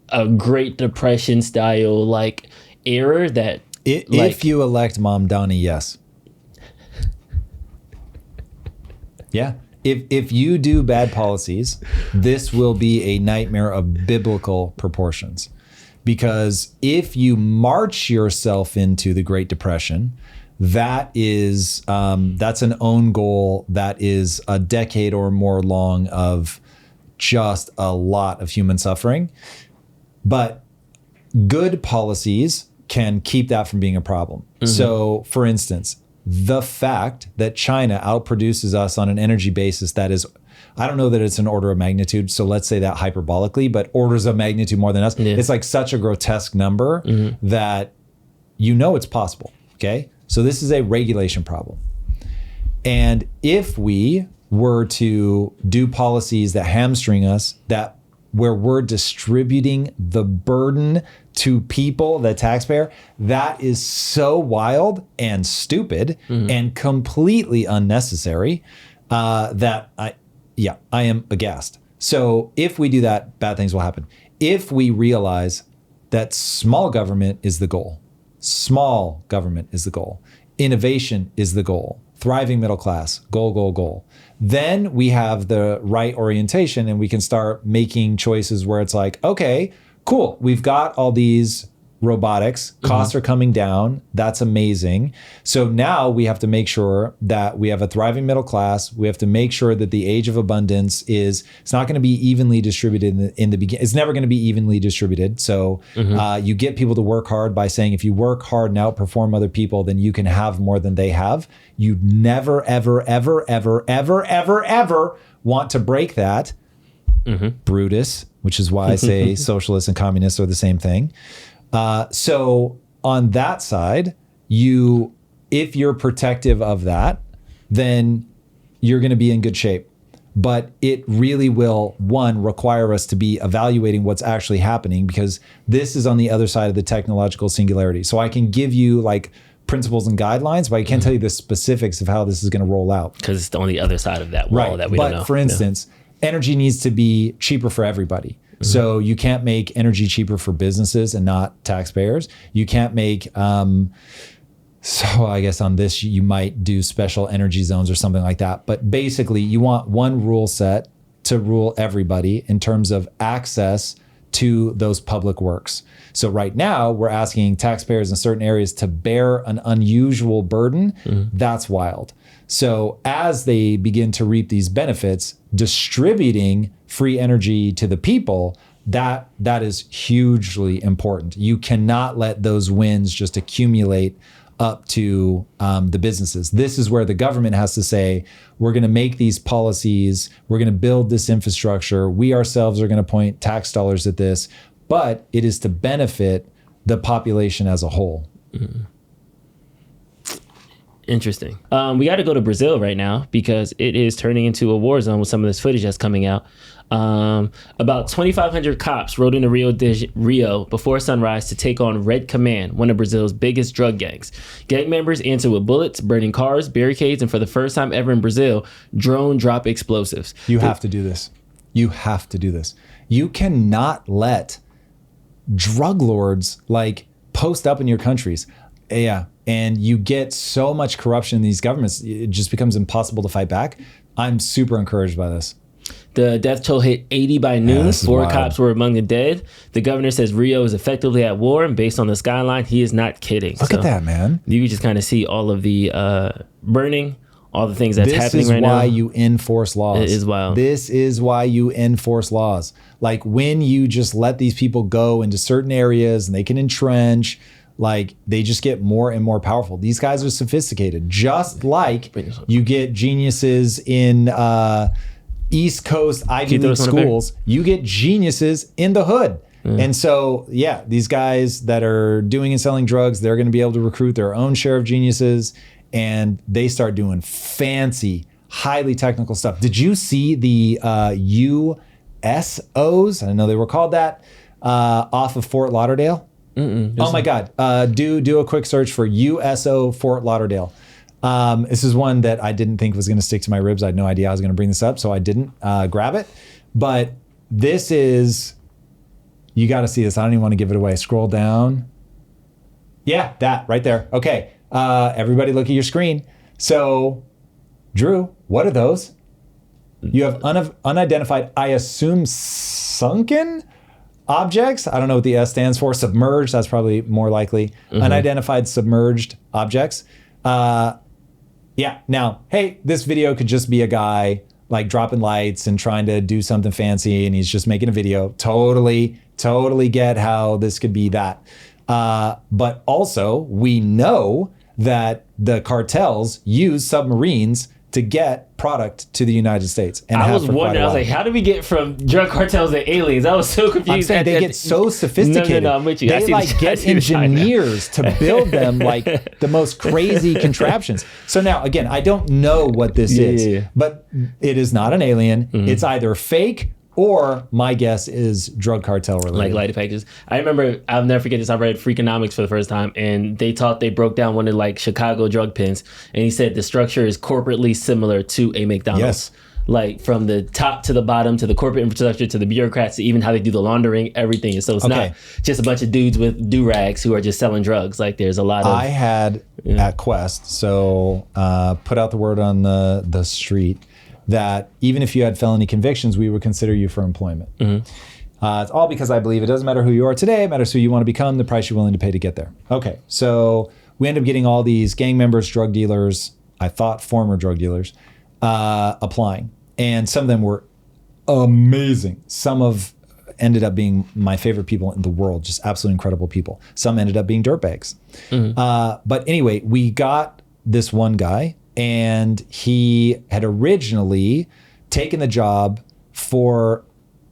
a Great Depression style like error that... If you elect Mom Donnie, yes. Yeah. If you do bad policies, this will be a nightmare of biblical proportions. Because if you march yourself into the Great Depression, that is that's an own goal that is a decade or more long of just a lot of human suffering. But good policies can keep that from being a problem. So, for instance, the fact that China outproduces us on an energy basis that is, I don't know that it's an order of magnitude, so let's say that hyperbolically, but orders of magnitude more than us. Yeah. It's like such a grotesque number that it's possible, okay? So this is a regulation problem. And if we were to do policies that hamstring us, that where we're distributing the burden to people, the taxpayer, that is so wild and stupid and completely unnecessary that I am aghast. So if we do that, bad things will happen. If we realize that small government is the goal, small government is the goal, innovation is the goal, thriving middle class, goal, then we have the right orientation and we can start making choices where it's like, okay, cool, we've got all these robotics, costs are coming down, that's amazing. So now we have to make sure that we have a thriving middle class. We have to make sure that the age of abundance it's not going to be evenly distributed in the beginning. It's never going to be evenly distributed. So you get people to work hard by saying, if you work hard and outperform other people, then you can have more than they have. You never, ever, ever, ever, ever, ever, ever want to break that. Brutus, which is why I say socialists and communists are the same thing. So on that side, if you're protective of that, then you're going to be in good shape. But it really will, one, require us to be evaluating what's actually happening, because this is on the other side of the technological singularity. So I can give you like principles and guidelines, but I can't tell you the specifics of how this is going to roll out. Because it's on the other side of that wall that we don't know. But for instance, energy needs to be cheaper for everybody. So you can't make energy cheaper for businesses and not taxpayers. You can't make, so I guess on this, you might do special energy zones or something like that. But basically you want one rule set to rule everybody in terms of access to those public works. So right now we're asking taxpayers in certain areas to bear an unusual burden. That's wild. So as they begin to reap these benefits, distributing free energy to the people, that is hugely important. You cannot let those wins just accumulate up to the businesses. This is where the government has to say, we're going to make these policies, we're going to build this infrastructure, we ourselves are going to point tax dollars at this, but it is to benefit the population as a whole. Interesting. We got to go to Brazil right now because it is turning into a war zone with some of this footage that's coming out. About 2,500 cops rode into Rio before sunrise to take on Red Command, one of Brazil's biggest drug gangs. Gang members answered with bullets, burning cars, barricades, and for the first time ever in Brazil, drone drop explosives. You have to do this. You have to do this. You cannot let drug lords like post up in your countries. Yeah. And you get so much corruption in these governments, it just becomes impossible to fight back. I'm super encouraged by this. The death toll hit 80 by noon. This is 4 wild. cops were among the dead. The governor says Rio is effectively at war, and based on the skyline, he is not kidding. Look at that, man. You just kind of see all of the burning, all the things that's happening right now. This is why you enforce laws. It is wild. This is why you enforce laws. Like when you just let these people go into certain areas and they can entrench, like they just get more and more powerful. These guys are sophisticated, just like you get geniuses in East Coast Ivy League schools. You get geniuses in the hood. And so, yeah, these guys that are doing and selling drugs, they're going to be able to recruit their own share of geniuses, and they start doing fancy, highly technical stuff. Did you see the USOs? I know they were called that, off of Fort Lauderdale. Oh my God. Do a quick search for USO Fort Lauderdale. This is one that I didn't think was going to stick to my ribs. I had no idea I was going to bring this up, so I didn't grab it. But this is, you got to see this. I don't even want to give it away. Scroll down. Yeah, that right there. Okay. Everybody look at your screen. So, Drew, what are those? You have unidentified, I assume, sunken objects. I don't know what the S stands for. Submerged, that's probably more likely. Unidentified submerged objects. Yeah, now, hey, this video could just be a guy like dropping lights and trying to do something fancy, and he's just making a video. Totally get how this could be that. But also, we know that the cartels use submarines to get product to the United States. And I was wondering, I was like, how do we get from drug cartels to aliens? I was so confused. I'm saying they get so sophisticated. No, I'm with you. They like get engineers to build them like the most crazy contraptions. So now, again, I don't know what this is, but it is not an alien. It's either fake Or my guess is drug cartel related. Like lighted packages. I remember, I'll never forget this. I read Freakonomics for the first time, and they broke down one of like Chicago drug pens, and he said the structure is corporately similar to a McDonald's. Yes. Like from the top to the bottom, to the corporate infrastructure, to the bureaucrats, to even how they do the laundering, everything. So it's not just a bunch of dudes with do-rags who are just selling drugs. Like there's a lot of... I had at Quest, so put out the word on the street that even if you had felony convictions, we would consider you for employment. It's all because I believe it doesn't matter who you are today, it matters who you want to become, the price you're willing to pay to get there. Okay, so we end up getting all these gang members, drug dealers, I thought former drug dealers, applying. And some of them were amazing. Some ended up being my favorite people in the world, just absolutely incredible people. Some ended up being dirtbags. But anyway, we got this one guy, and he had originally taken the job for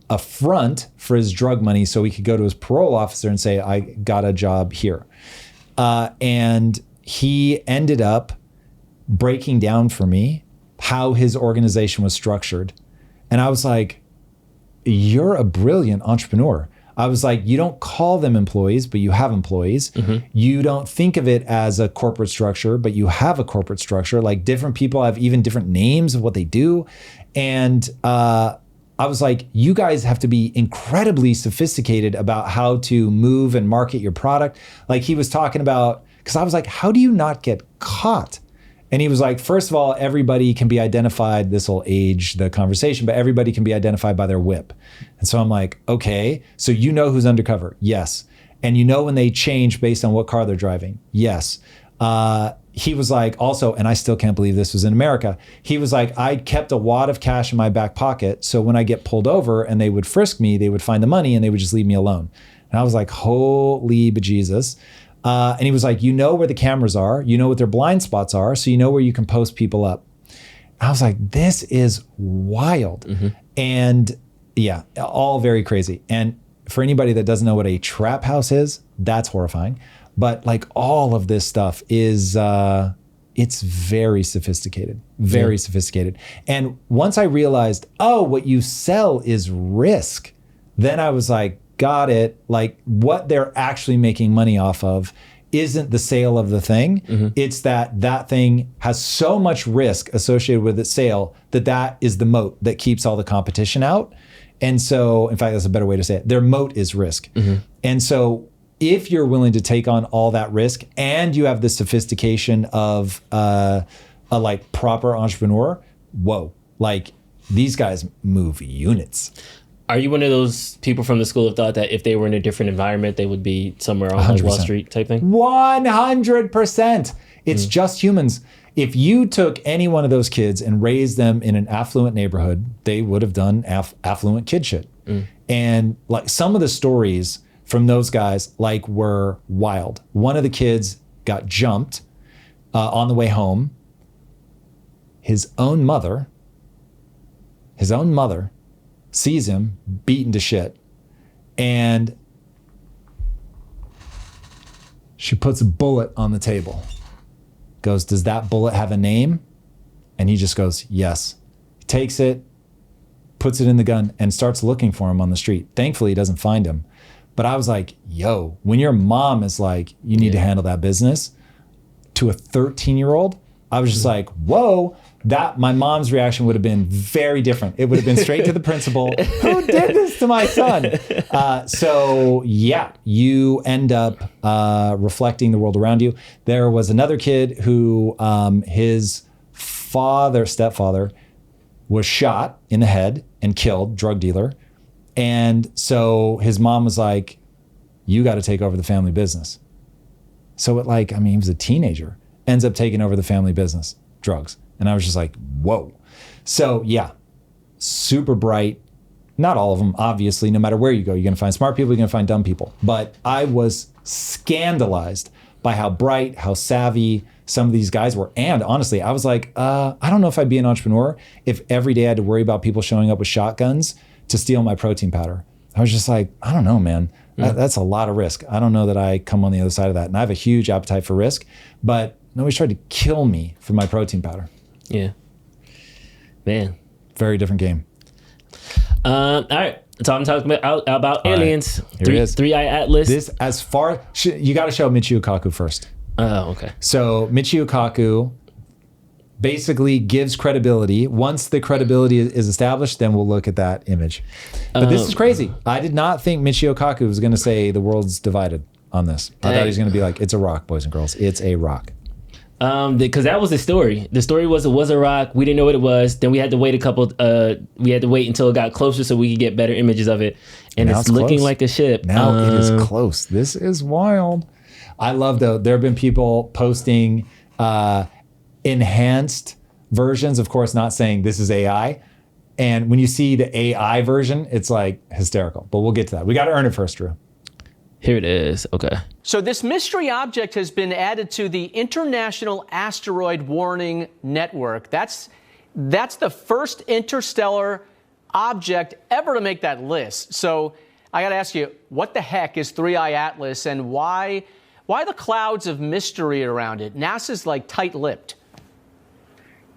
a front for his drug money so he could go to his parole officer and say, I got a job here. And he ended up breaking down for me how his organization was structured. And I was like, you're a brilliant entrepreneur. I was like, you don't call them employees, but you have employees. You don't think of it as a corporate structure, but you have a corporate structure. Like different people have even different names of what they do. And I was like, you guys have to be incredibly sophisticated about how to move and market your product. Like he was talking about, because I was like, how do you not get caught? And he was like, first of all, everybody can be identified, this will age the conversation, but everybody can be identified by their whip. And so I'm like, okay, so you know who's undercover? Yes. And you know when they change based on what car they're driving? Yes. He was like, also, and I still can't believe this was in America, he was like, I kept a wad of cash in my back pocket, so when I get pulled over and they would frisk me, they would find the money and they would just leave me alone. And I was like, holy bejesus. And he was like, you know where the cameras are, you know what their blind spots are, so you know where you can post people up. I was like, this is wild. And yeah, all very crazy. And for anybody that doesn't know what a trap house is, that's horrifying. But like all of this stuff is, it's very sophisticated, very sophisticated. And once I realized, oh, what you sell is risk, then I was like, got it. Like what they're actually making money off of isn't the sale of the thing. It's that thing has so much risk associated with its sale that is the moat that keeps all the competition out. And so, in fact, that's a better way to say it. Their moat is risk. And so if you're willing to take on all that risk and you have the sophistication of a like proper entrepreneur, whoa, like these guys move units. Are you one of those people from the school of thought that if they were in a different environment, they would be somewhere on like Wall Street type thing? 100%. It's just humans. If you took any one of those kids and raised them in an affluent neighborhood, they would have done affluent kid shit. And like some of the stories from those guys like were wild. One of the kids got jumped on the way home. His own mother sees him beaten to shit, and she puts a bullet on the table. Goes, does that bullet have a name? And he just goes, yes. He takes it, puts it in the gun, and starts looking for him on the street. Thankfully, he doesn't find him. But I was like, yo, when your mom is like, you need to handle that business, to a 13-year-old, I was just like, whoa. That my mom's reaction would have been very different. It would have been straight to the principal. Who did this to my son? So yeah, you end up reflecting the world around you. There was another kid who his stepfather was shot in the head and killed, drug dealer. And so his mom was like, you got to take over the family business. So he was a teenager, ends up taking over the family business, drugs. And I was just like, whoa. So yeah, super bright. Not all of them, obviously, no matter where you go, you're gonna find smart people, you're gonna find dumb people. But I was scandalized by how bright, how savvy some of these guys were. And honestly, I was like, I don't know if I'd be an entrepreneur if every day I had to worry about people showing up with shotguns to steal my protein powder. I was just like, I don't know, man. That's a lot of risk. I don't know that I come on the other side of that. And I have a huge appetite for risk, but nobody's tried to kill me for my protein powder. Yeah. Man. Very different game. All right. So I'm talking about aliens. Here it is. Three-eye atlas. This, as far, you got to show Michio Kaku first. Oh, okay. So Michio Kaku basically gives credibility. Once the credibility is established, then we'll look at that image. But this is crazy. I did not think Michio Kaku was going to say the world's divided on this. I thought he was going to be like, it's a rock, boys and girls. It's a rock. Because that was the story. The story was it was a rock. We didn't know what it was. Then we had to wait we had to wait until it got closer so we could get better images of it. And Now it's looking close. like a ship. Now it is close. This is wild. I love, though, there have been people posting enhanced versions, of course, not saying this is AI. And when you see the AI version, it's like hysterical. But we'll get to that. We got to earn it first, Drew. Here it is. Okay. So this mystery object has been added to the International Asteroid Warning Network. That's the first interstellar object ever to make that list. So I got to ask you, what the heck is Three-Eye Atlas, and why the clouds of mystery around it? NASA's like tight-lipped.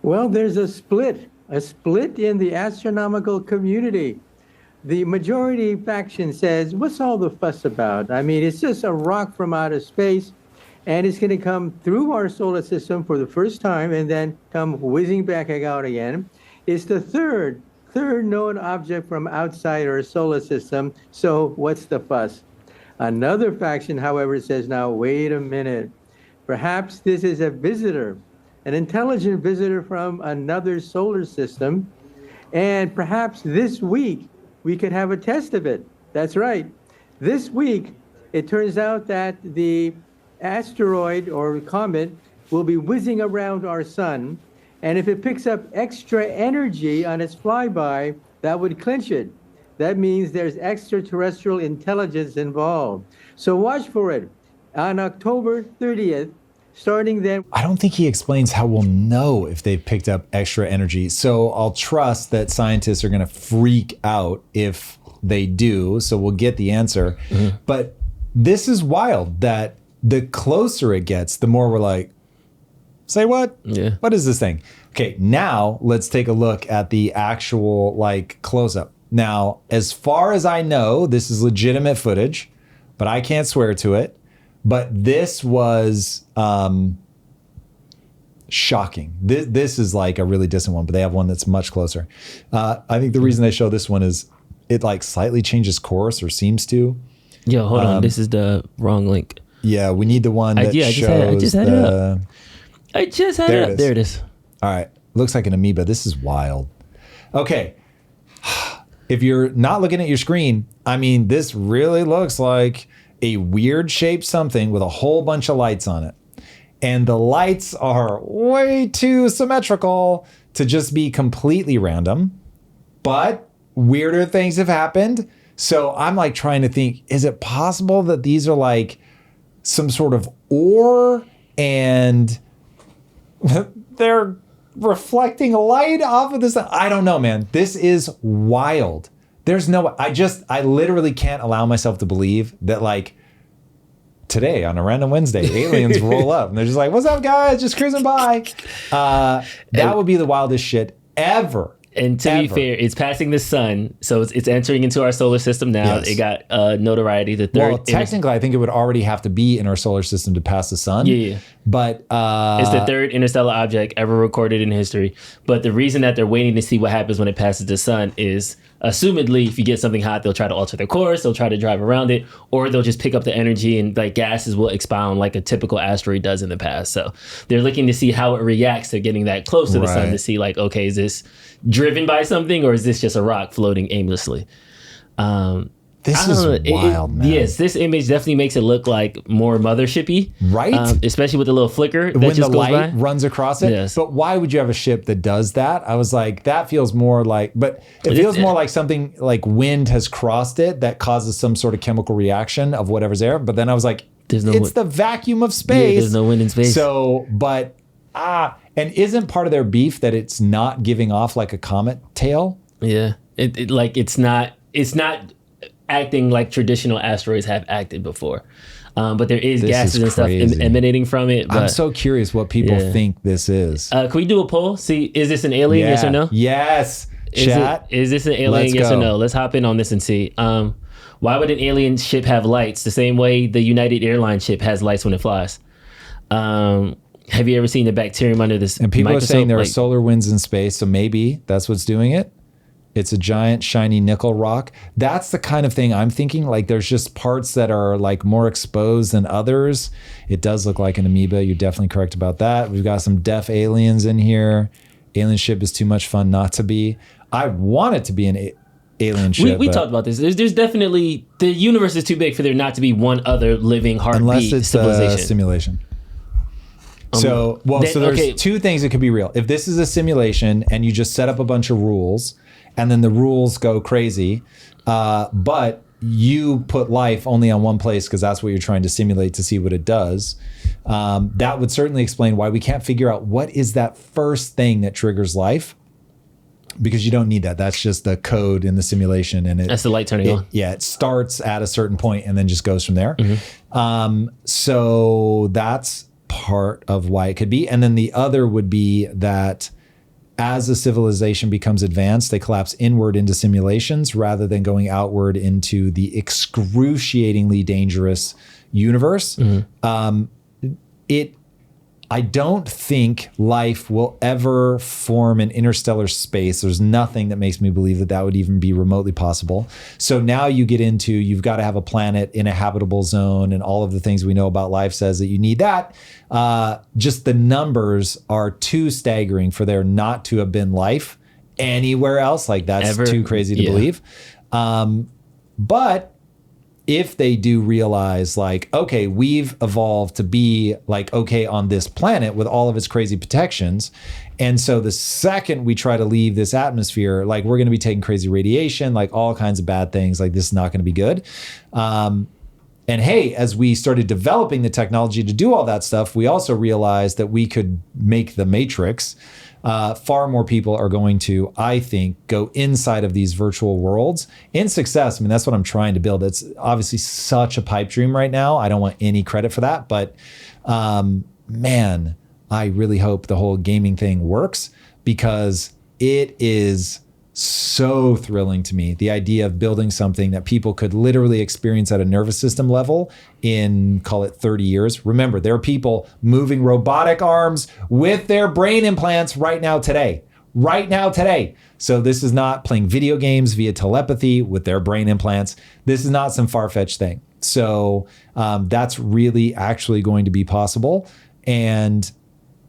Well, there's a split in the astronomical community. The majority faction says, what's all the fuss about? I mean, it's just a rock from outer space, and it's going to come through our solar system for the first time and then come whizzing back out again. It's the third known object from outside our solar system, so what's the fuss? Another faction, however, says, now, wait a minute. Perhaps this is a visitor, an intelligent visitor from another solar system, and perhaps this week, we could have a test of it. That's right. This week, it turns out that the asteroid or comet will be whizzing around our sun, and if it picks up extra energy on its flyby, that would clinch it. That means there's extraterrestrial intelligence involved. So watch for it. On October 30th, starting then. I don't think he explains how we'll know if they've picked up extra energy. So I'll trust that scientists are going to freak out if they do. So we'll get the answer. Mm-hmm. But this is wild that the closer it gets, the more we're like, say what? Yeah. What is this thing? Okay, now let's take a look at the actual like close-up. Now, as far as I know, this is legitimate footage, but I can't swear to it. But this was shocking. This is like a really distant one, but they have one that's much closer. I think the reason they show this one is it like slightly changes course or seems to. Yo, hold on. This is the wrong link. Yeah, we need the one that shows I just had it up. I just had it up. There it is. All right. Looks like an amoeba. This is wild. Okay. If you're not looking at your screen, I mean, this really looks like a weird shaped something with a whole bunch of lights on it. And the lights are way too symmetrical to just be completely random. But weirder things have happened. So I'm like trying to think, is it possible that these are like some sort of ore and they're reflecting light off of this? I don't know, man. This is wild. There's no, I literally can't allow myself to believe that like today on a random Wednesday, aliens roll up and they're just like, what's up guys? Just cruising by. That would be the wildest shit ever. And to be fair, it's passing the sun, so it's entering into our solar system now. Yes. It got notoriety. The third. Well, technically, I think it would already have to be in our solar system to pass the sun. Yeah. But it's the third interstellar object ever recorded in history. But the reason that they're waiting to see what happens when it passes the sun is, assumedly, if you get something hot, they'll try to alter their course, they'll try to drive around it, or they'll just pick up the energy and like gases will expound like a typical asteroid does in the past. So they're looking to see how it reacts to getting that close to the sun to see like, okay, is this driven by something or is this just a rock floating aimlessly? This is wild, man. Yes, this image definitely makes it look like more mothershipy, right? Especially with the little flicker that when just the goes light by. runs across it. Yes. But why would you have a ship that does that? I was like, that feels more like, but it feels more like something like wind has crossed it that causes some sort of chemical reaction of whatever's there. But then I was like, it's the vacuum of space. Yeah, there's no wind in space. So, but and isn't part of their beef that it's not giving off like a comet tail? Yeah, it's not acting like traditional asteroids have acted before. But there is gases and stuff emanating from it. But, I'm so curious what people think this is. Can we do a poll? See, is this an alien? Yes or no? Yes. Chat. Is this an alien? Let's Yes go. or no? Let's hop in on this and see. Why would an alien ship have lights the same way the United Airlines ship has lights when it flies? Have you ever seen the bacterium under this? And people are saying there are like, solar winds in space, so maybe that's what's doing it. It's a giant shiny nickel rock. That's the kind of thing I'm thinking. Like there's just parts that are like more exposed than others. It does look like an amoeba. You're definitely correct about that. We've got some deaf aliens in here. Alien ship is too much fun not to be. I want it to be an alien ship. We talked about this. There's definitely, the universe is too big for there not to be one other living heartbeat unless it's civilization. a simulation. So there's two things that could be real. If this is a simulation and you just set up a bunch of rules and then the rules go crazy, but you put life only on one place because that's what you're trying to simulate to see what it does, that would certainly explain why we can't figure out what is that first thing that triggers life, because you don't need that. That's just the code in the simulation. And that's the light turning on. Yeah, it starts at a certain point and then just goes from there. Mm-hmm. So that's part of why it could be. And then the other would be that as a civilization becomes advanced, they collapse inward into simulations rather than going outward into the excruciatingly dangerous universe. I don't think life will ever form an interstellar space. There's nothing that makes me believe that that would even be remotely possible. So now you get into, you've got to have a planet in a habitable zone, and all of the things we know about life says that you need that. Just the numbers are too staggering for there not to have been life anywhere else. Like that's too crazy to believe. But if they do realize like, okay, we've evolved to be like, okay, on this planet with all of its crazy protections. And so the second we try to leave this atmosphere, like we're going to be taking crazy radiation, like all kinds of bad things, like this is not going to be good. And hey, as we started developing the technology to do all that stuff, we also realized that we could make the Matrix. Far more people are going to, I think, go inside of these virtual worlds in success. I mean, that's what I'm trying to build. It's obviously such a pipe dream right now. I don't want any credit for that, but man, I really hope the whole gaming thing works, because it is so thrilling to me. The idea of building something that people could literally experience at a nervous system level in, call it 30 years. Remember, there are people moving robotic arms with their brain implants right now today. So this is not playing video games via telepathy with their brain implants. This is not some far-fetched thing. So that's really actually going to be possible. And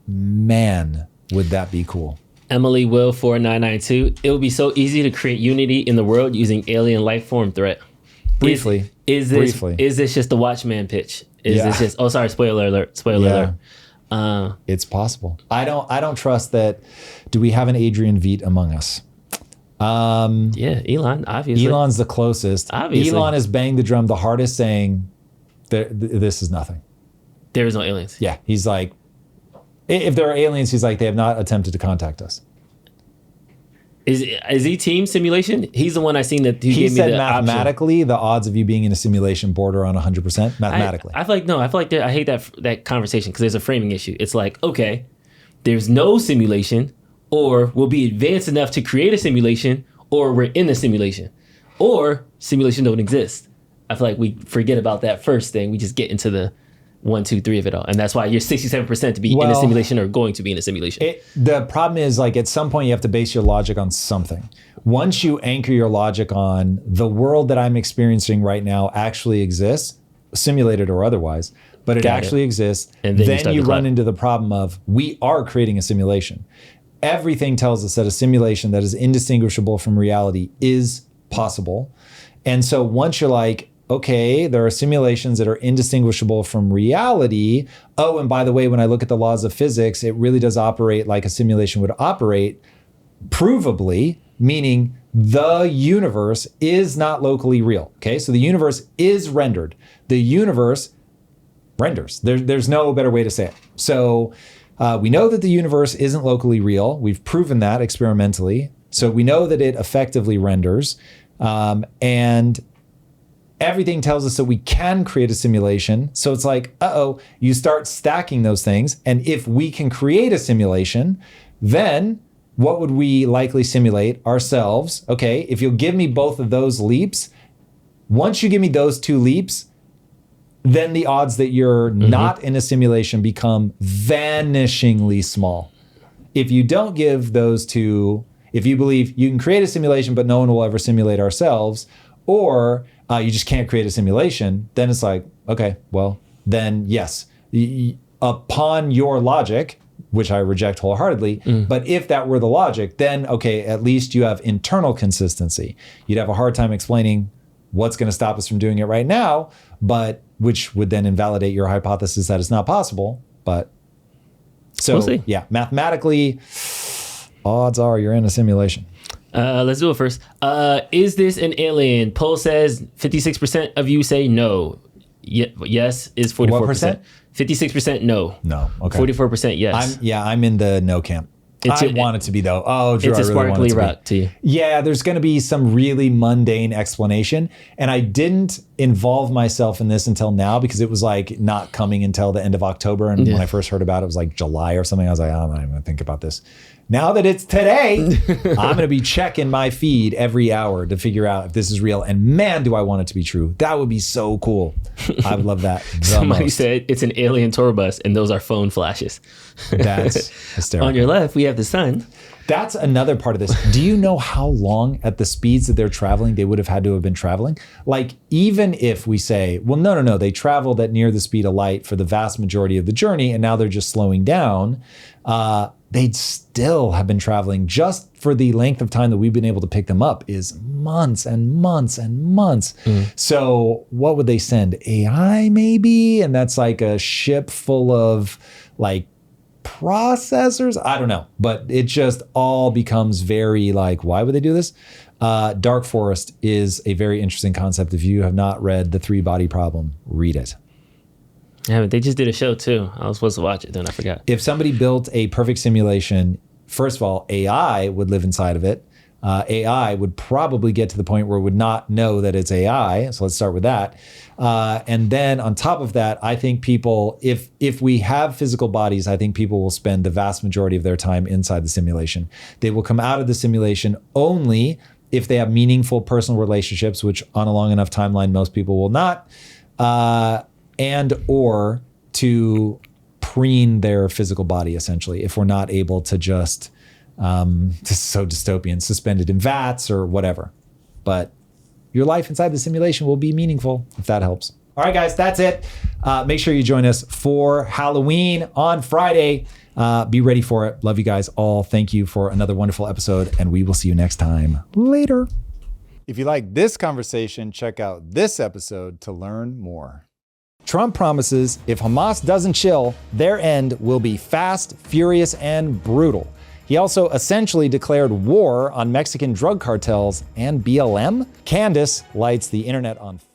man, would that be cool. Emily Will 4992. It would be so easy to create unity in the world using alien life form threat. Briefly. Is this just the Watchman pitch? This just? Oh, sorry. Spoiler alert. It's possible. I don't trust that. Do we have an Adrian Veidt among us? Yeah, Elon. Obviously, Elon's the closest. Obviously, Elon has banged the drum the hardest, saying this is nothing. There is no aliens. Yeah, he's like, if there are aliens, he's like, they have not attempted to contact us. Is he team simulation? He's the one I seen that he gave said me the mathematically option. The odds of you being in a simulation border on 100% mathematically. I feel like I hate that conversation because there's a framing issue. It's like, okay, there's no simulation, or we'll be advanced enough to create a simulation, or we're in a simulation, or simulation don't exist. I feel like we forget about that first thing. We just get into the 1, 2, 3 of it all. And that's why you're 67% to be in a simulation or going to be in a simulation. The problem is, like, at some point you have to base your logic on something. Once you anchor your logic on the world that I'm experiencing right now actually exists, simulated or otherwise, but it actually exists, and then you run into the problem of we are creating a simulation. Everything tells us that a simulation that is indistinguishable from reality is possible. And so once you're like, okay, there are simulations that are indistinguishable from reality. Oh, and by the way, when I look at the laws of physics, it really does operate like a simulation would operate, provably, meaning the universe is not locally real. Okay, so the universe is rendered. The universe renders. There's no better way to say it. So we know that the universe isn't locally real. We've proven that experimentally. So we know that it effectively renders. And everything tells us that we can create a simulation. So it's like, you start stacking those things. And if we can create a simulation, then what would we likely simulate? Ourselves. Okay, if you'll give me both of those leaps, once you give me those 2 leaps, then the odds that you're not in a simulation become vanishingly small. If you don't give those 2, if you believe you can create a simulation, but no one will ever simulate ourselves, or you just can't create a simulation, then it's like, okay, well, then yes, upon your logic, which I reject wholeheartedly, but if that were the logic, then okay, at least you have internal consistency. You'd have a hard time explaining what's going to stop us from doing it right now, but which would then invalidate your hypothesis that it's not possible. But so, We'll see. Yeah, mathematically, odds are you're in a simulation. Let's do it first. Is this an alien? Poll says 56% of you say no. Yes is 44%. What percent? 56% no. No. Okay. 44% yes. I'm in the no camp. I want it to be though. Oh, Drew, it's a I really want sparkly it to rock be. to you. Yeah, there's going to be some really mundane explanation, and I didn't involve myself in this until now because it was like not coming until the end of October, and when I first heard about it, it was like July or something. I was like, I'm not even going to think about this. Now that it's today, I'm going to be checking my feed every hour to figure out if this is real. And man, do I want it to be true. That would be so cool. I would love that. Somebody said it's an alien tour bus, and those are phone flashes. That's hysterical. On your left, we have the sun. That's another part of this. Do you know how long at the speeds that they're traveling, they would have had to have been traveling? Like, even if we say, well, no, they traveled at near the speed of light for the vast majority of the journey, and now they're just slowing down, they'd still have been traveling just for the length of time that we've been able to pick them up is months and months and months. So what would they send? AI maybe? And that's like a ship full of like processors? I don't know. But it just all becomes very like, why would they do this? Dark Forest is a very interesting concept. If you have not read The 3-Body Problem, read it. Yeah, they just did a show too. I was supposed to watch it, then I forgot. If somebody built a perfect simulation, first of all, AI would live inside of it. AI would probably get to the point where it would not know that it's AI. So let's start with that. And then on top of that, I think people, if we have physical bodies, I think people will spend the vast majority of their time inside the simulation. They will come out of the simulation only if they have meaningful personal relationships, which on a long enough timeline, most people will not. And or to preen their physical body, essentially, if we're not able to just, this is so dystopian, suspended in vats or whatever. But your life inside the simulation will be meaningful, if that helps. All right, guys, that's it. Make sure you join us for Halloween on Friday. Be ready for it. Love you guys all. Thank you for another wonderful episode, and we will see you next time. Later. If you like this conversation, check out this episode to learn more. Trump promises if Hamas doesn't chill, their end will be fast, furious, and brutal. He also essentially declared war on Mexican drug cartels and BLM. Candace lights the internet on fire.